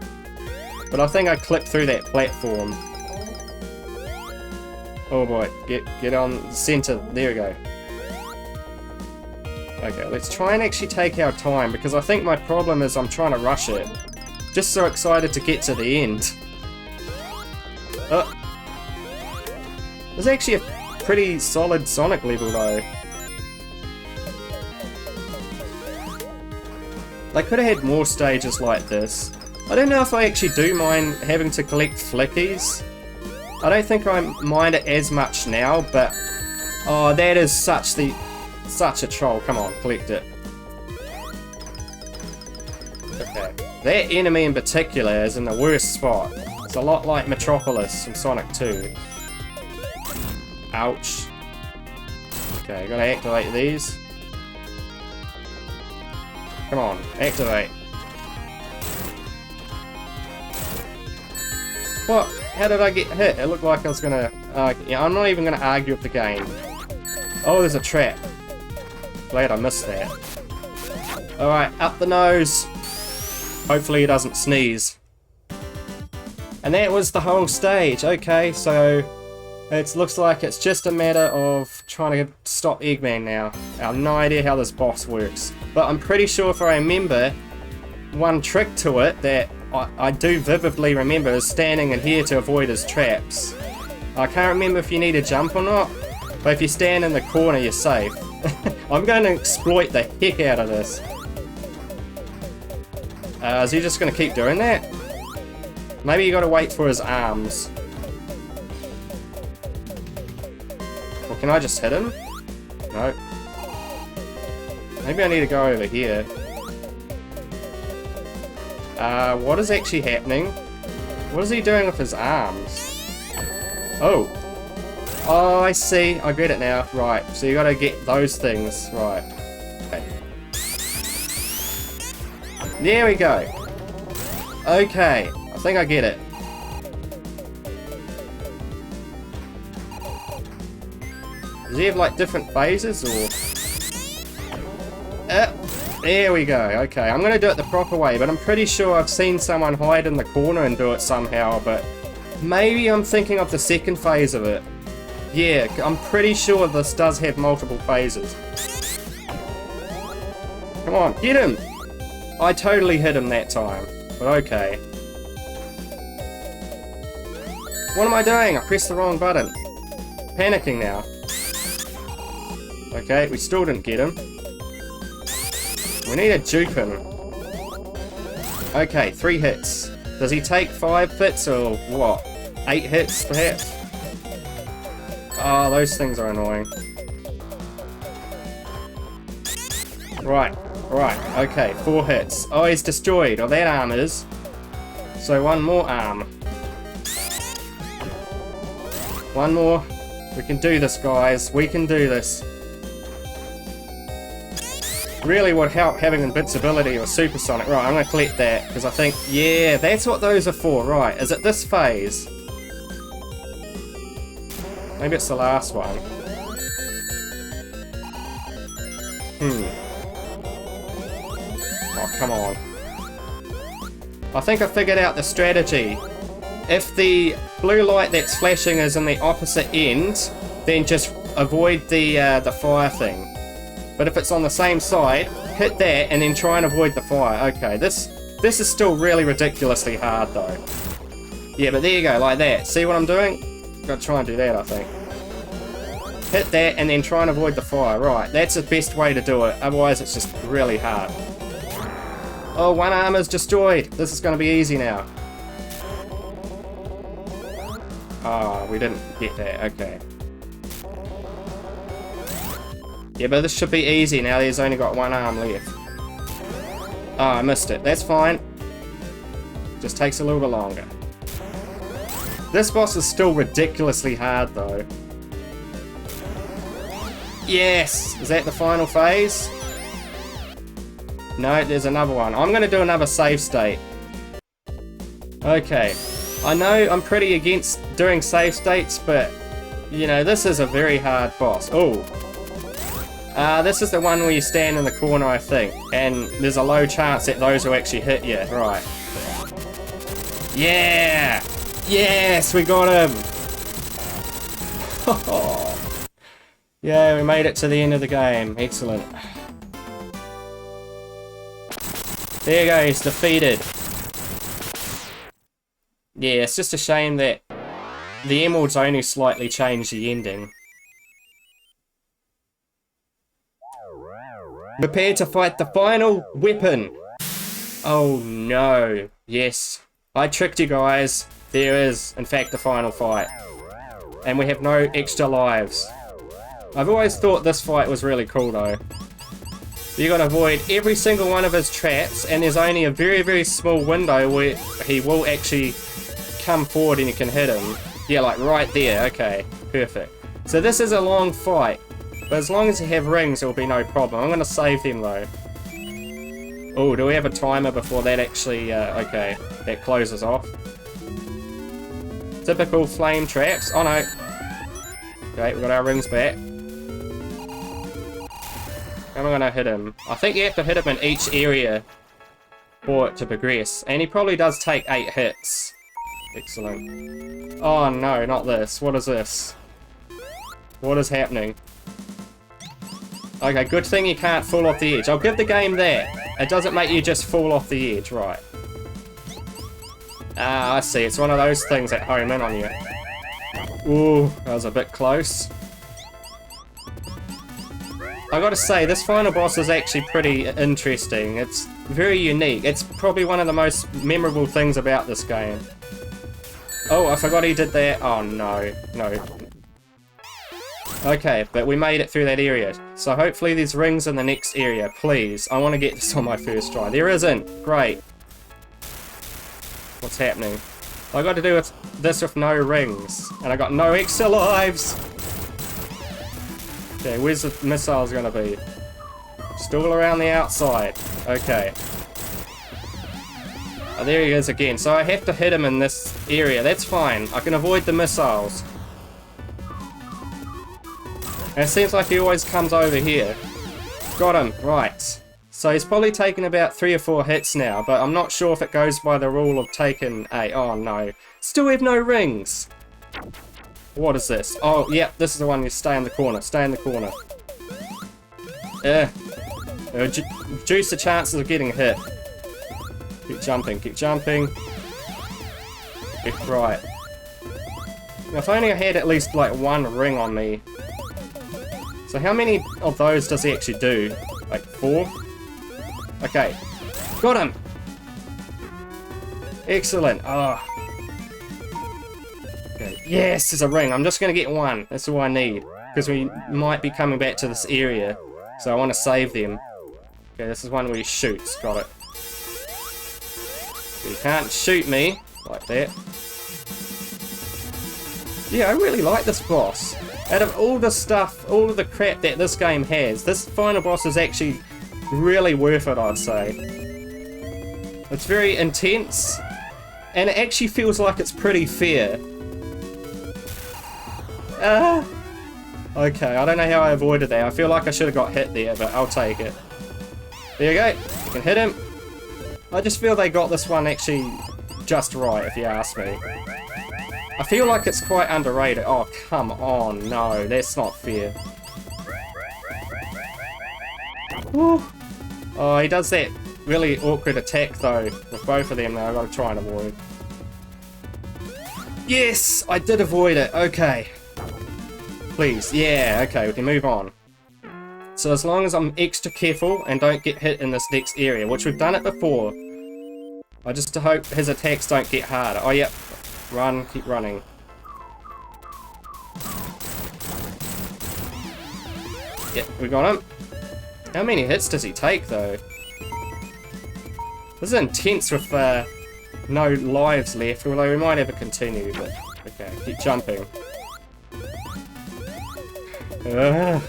But I think I clipped through that platform. Oh boy, get on the center. There we go. Okay, let's try and actually take our time, because I think my problem is I'm trying to rush it. Just so excited to get to the end. Oh. It's actually a pretty solid Sonic level though. They could have had more stages like this. I don't know if I actually do mind having to collect flickies. I don't think I mind it as much now, but... Oh, that is such a troll. Come on, collect it. Okay. That enemy in particular is in the worst spot. It's a lot like Metropolis from Sonic 2. Ouch. Okay, gotta activate these. Come on, activate. What? How did I get hit? It looked like I was gonna... yeah, I'm not even gonna argue with the game. Oh, there's a trap. Glad I missed that. Alright, up the nose. Hopefully he doesn't sneeze. And that was the whole stage. Okay, so... It looks like it's just a matter of trying to stop Eggman now. I have no idea how this boss works. But I'm pretty sure if I remember one trick to it that I do vividly remember is standing in here to avoid his traps. I can't remember if you need to jump or not, but if you stand in the corner you're safe. I'm going to exploit the heck out of this. Is he just going to keep doing that? Maybe you got to wait for his arms. Or can I just hit him? No. Maybe I need to go over here. What is actually happening? What is he doing with his arms? Oh. Oh, I see. I get it now. Right. So you gotta get those things. Right. Okay. There we go. Okay. I think I get it. Does he have like different phases or? There we go. Okay, I'm gonna do it the proper way, but I'm pretty sure I've seen someone hide in the corner and do it somehow, but maybe I'm thinking of the second phase of it. Yeah, I'm pretty sure this does have multiple phases. Come on, get him! I totally hit him that time, but okay. What am I doing? I pressed the wrong button. Panicking now. Okay, we still didn't get him. We need to dupe him. Okay, 3 hits. Does he take 5 hits or what? 8 hits perhaps? Oh, those things are annoying. Right, okay, 4 hits. Oh, he's destroyed. Oh, that arm is. So 1 more arm. 1 more. We can do this, guys. We can do this. Really would help having invincibility or supersonic. Right, I'm going to collect that because I think, yeah, that's what those are for. Right, is it this phase? Maybe it's the last one. Oh, come on. I think I figured out the strategy. If the blue light that's flashing is in the opposite end, then just avoid the fire thing. But if it's on the same side, hit that and then try and avoid the fire. Okay, this is still really ridiculously hard though. Yeah, but there you go, like that. See what I'm doing? Gotta try and do that, I think. Hit that and then try and avoid the fire. Right, that's the best way to do it. Otherwise it's just really hard. Oh, 1 arm is destroyed. This is gonna be easy now. Oh, we didn't get that. Okay. Yeah, but this should be easy now. There's only got 1 arm left. Oh, I missed it. That's fine. Just takes a little bit longer. This boss is still ridiculously hard, though. Yes! Is that the final phase? No, there's another one. I'm going to do another save state. Okay. I know I'm pretty against doing save states, but, you know, this is a very hard boss. Oh. This is the one where you stand in the corner, I think, and there's a low chance that those will actually hit you. Right. Yeah! Yes, we got him! Yeah, we made it to the end of the game. Excellent. There you go, he's defeated. Yeah, it's just a shame that the emeralds only slightly changed the ending. Prepare to fight the final weapon. Oh no. Yes. I tricked you guys. There is, in fact, the final fight. And we have no extra lives. I've always thought this fight was really cool though. You're gonna avoid every single one of his traps, and there's only a very, very small window where he will actually come forward and you can hit him. Yeah, like right there. Okay, perfect. So this is a long fight. But as long as you have rings, it'll be no problem. I'm going to save them, though. Oh, do we have a timer before that actually... okay, that closes off. Typical flame traps. Oh, no. Okay, we've got our rings back. I'm going to hit him. I think you have to hit him in each area for it to progress. And he probably does take 8 hits. Excellent. Oh, no, not this. What is this? What is happening? Okay, good thing you can't fall off the edge. I'll give the game that. It doesn't make you just fall off the edge, right. Ah, I see. It's one of those things that home in on you. Ooh, that was a bit close. I gotta say, this final boss is actually pretty interesting. It's very unique. It's probably one of the most memorable things about this game. Oh, I forgot he did that. Oh no, no. Okay, but we made it through that area. So hopefully there's rings in the next area, please. I want to get this on my first try. There isn't. Great. What's happening? I got to do this with no rings. And I got no extra lives. Okay, where's the missiles gonna be? Still around the outside. Okay. Oh, there he is again. So I have to hit him in this area. That's fine. I can avoid the missiles. And it seems like he always comes over here. Got him. Right. So he's probably taken about 3 or 4 hits now, but I'm not sure if it goes by the rule of taking a... Oh no. Still have no rings. What is this? Oh, yeah, this is the one you stay in the corner. Stay in the corner. Reduce the chances of getting hit. Keep jumping, keep jumping. Right. Now, if only I had at least, like, 1 ring on me. So how many of those does he actually do? Like, 4? Okay. Got him! Excellent. Ah. Oh. Okay. Yes, there's a ring. I'm just going to get 1. That's all I need. Because we might be coming back to this area. So I want to save them. Okay, this is one where he shoots. Got it. You can't shoot me like that. Yeah, I really like this boss. Out of all the stuff, all of the crap that this game has, this final boss is actually really worth it, I'd say. It's very intense, and it actually feels like it's pretty fair. Okay, I don't know how I avoided that. I feel like I should have got hit there, but I'll take it. There you go. You can hit him. I just feel they got this one actually just right, if you ask me. I feel like it's quite underrated. Oh, come on. No, that's not fair. Woo. Oh, he does that really awkward attack, though, with both of them that I've got to try and avoid. Yes! I did avoid it. Okay. Please. Yeah, okay, we can move on. So as long as I'm extra careful and don't get hit in this next area, which we've done it before, I just hope his attacks don't get harder. Oh, yep. Run, keep running. Yep, we got him. How many hits does he take, though? This is intense with no lives left, although we might ever continue, but... Okay, keep jumping. I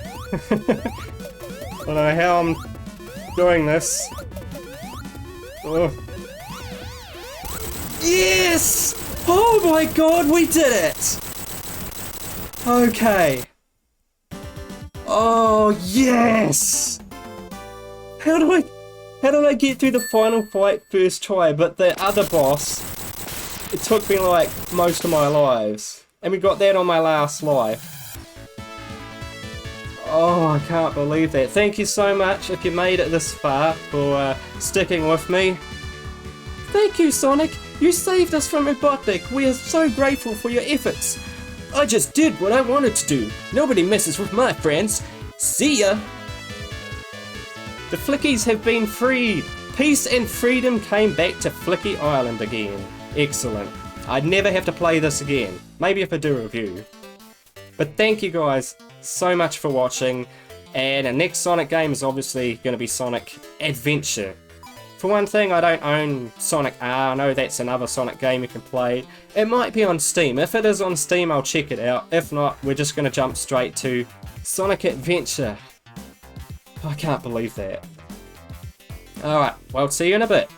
don't know how I'm doing this. Oh. Yes! Oh my god, we did it! Okay. Oh, yes! How did I get through the final fight first try, but the other boss, it took me like most of my lives. And we got that on my last life. Oh, I can't believe that. Thank you so much if you made it this far for sticking with me. Thank you, Sonic. You saved us from Robotnik. We are so grateful for your efforts. I just did what I wanted to do. Nobody messes with my friends. See ya. The Flickies have been freed. Peace and freedom came back to Flicky Island again. Excellent. I'd never have to play this again. Maybe if I do a review. But thank you guys so much for watching. And the next Sonic game is obviously going to be Sonic Adventure. For one thing, I don't own Sonic R. I know that's another Sonic game you can play. It might be on Steam. If it is on Steam, I'll check it out. If not, we're just going to jump straight to Sonic Adventure. I can't believe that. Alright, well, see you in a bit.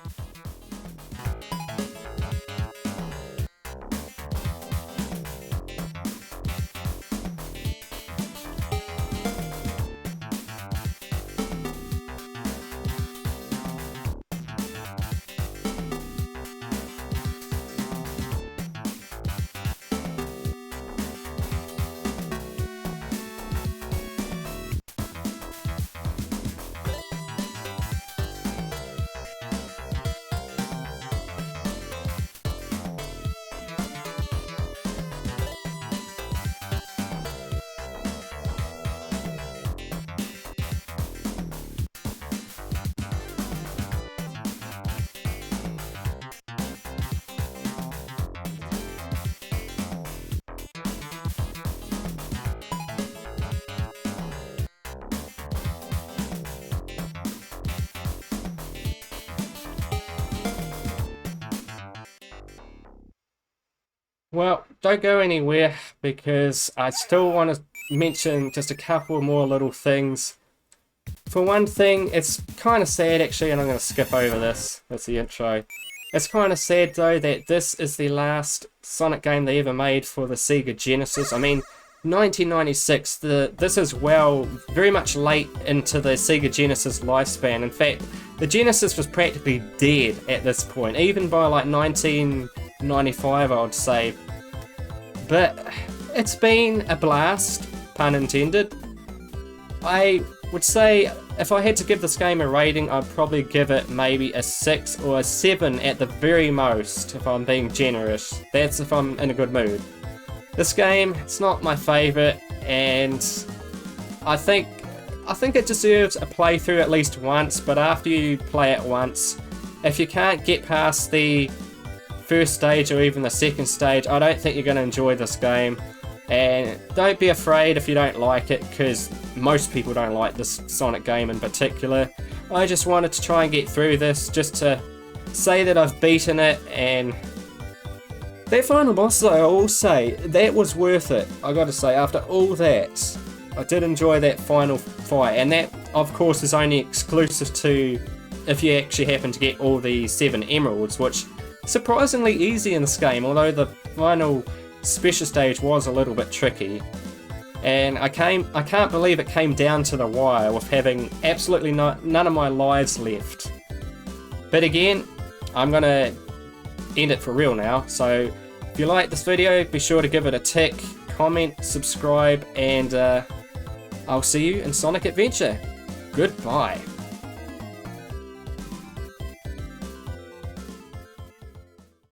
Well, don't go anywhere because I still want to mention just a couple more little things. For one thing, it's kind of sad actually, and I'm going to skip over this. That's the intro. It's kind of sad though that this is the last Sonic game they ever made for the Sega Genesis. I mean, 1996, this is very much late into the Sega Genesis lifespan. In fact, the Genesis was practically dead at this point, even by like 1995 I would say. But it's been a blast, pun intended. I would say if I had to give this game a rating, I'd probably give it maybe a 6 or a 7 at the very most, if I'm being generous. That's if I'm in a good mood. This game, it's not my favourite, and I think it deserves a playthrough at least once, but after you play it once, if you can't get past the first stage or even the second stage, I don't think you're going to enjoy this game. And don't be afraid if you don't like it, because most people don't like this Sonic game in particular. I just wanted to try and get through this, just to say that I've beaten it, and that final boss though, I will say, that was worth it. I gotta say, after all that, I did enjoy that final fight, and that of course is only exclusive to if you actually happen to get all the 7 emeralds, which surprisingly easy in this game, although the final special stage was a little bit tricky. And I can't believe it came down to the wire with having absolutely none of my lives left. But again, I'm gonna end it for real now, so if you like this video, be sure to give it a tick, comment, subscribe, and I'll see you in Sonic Adventure. Goodbye.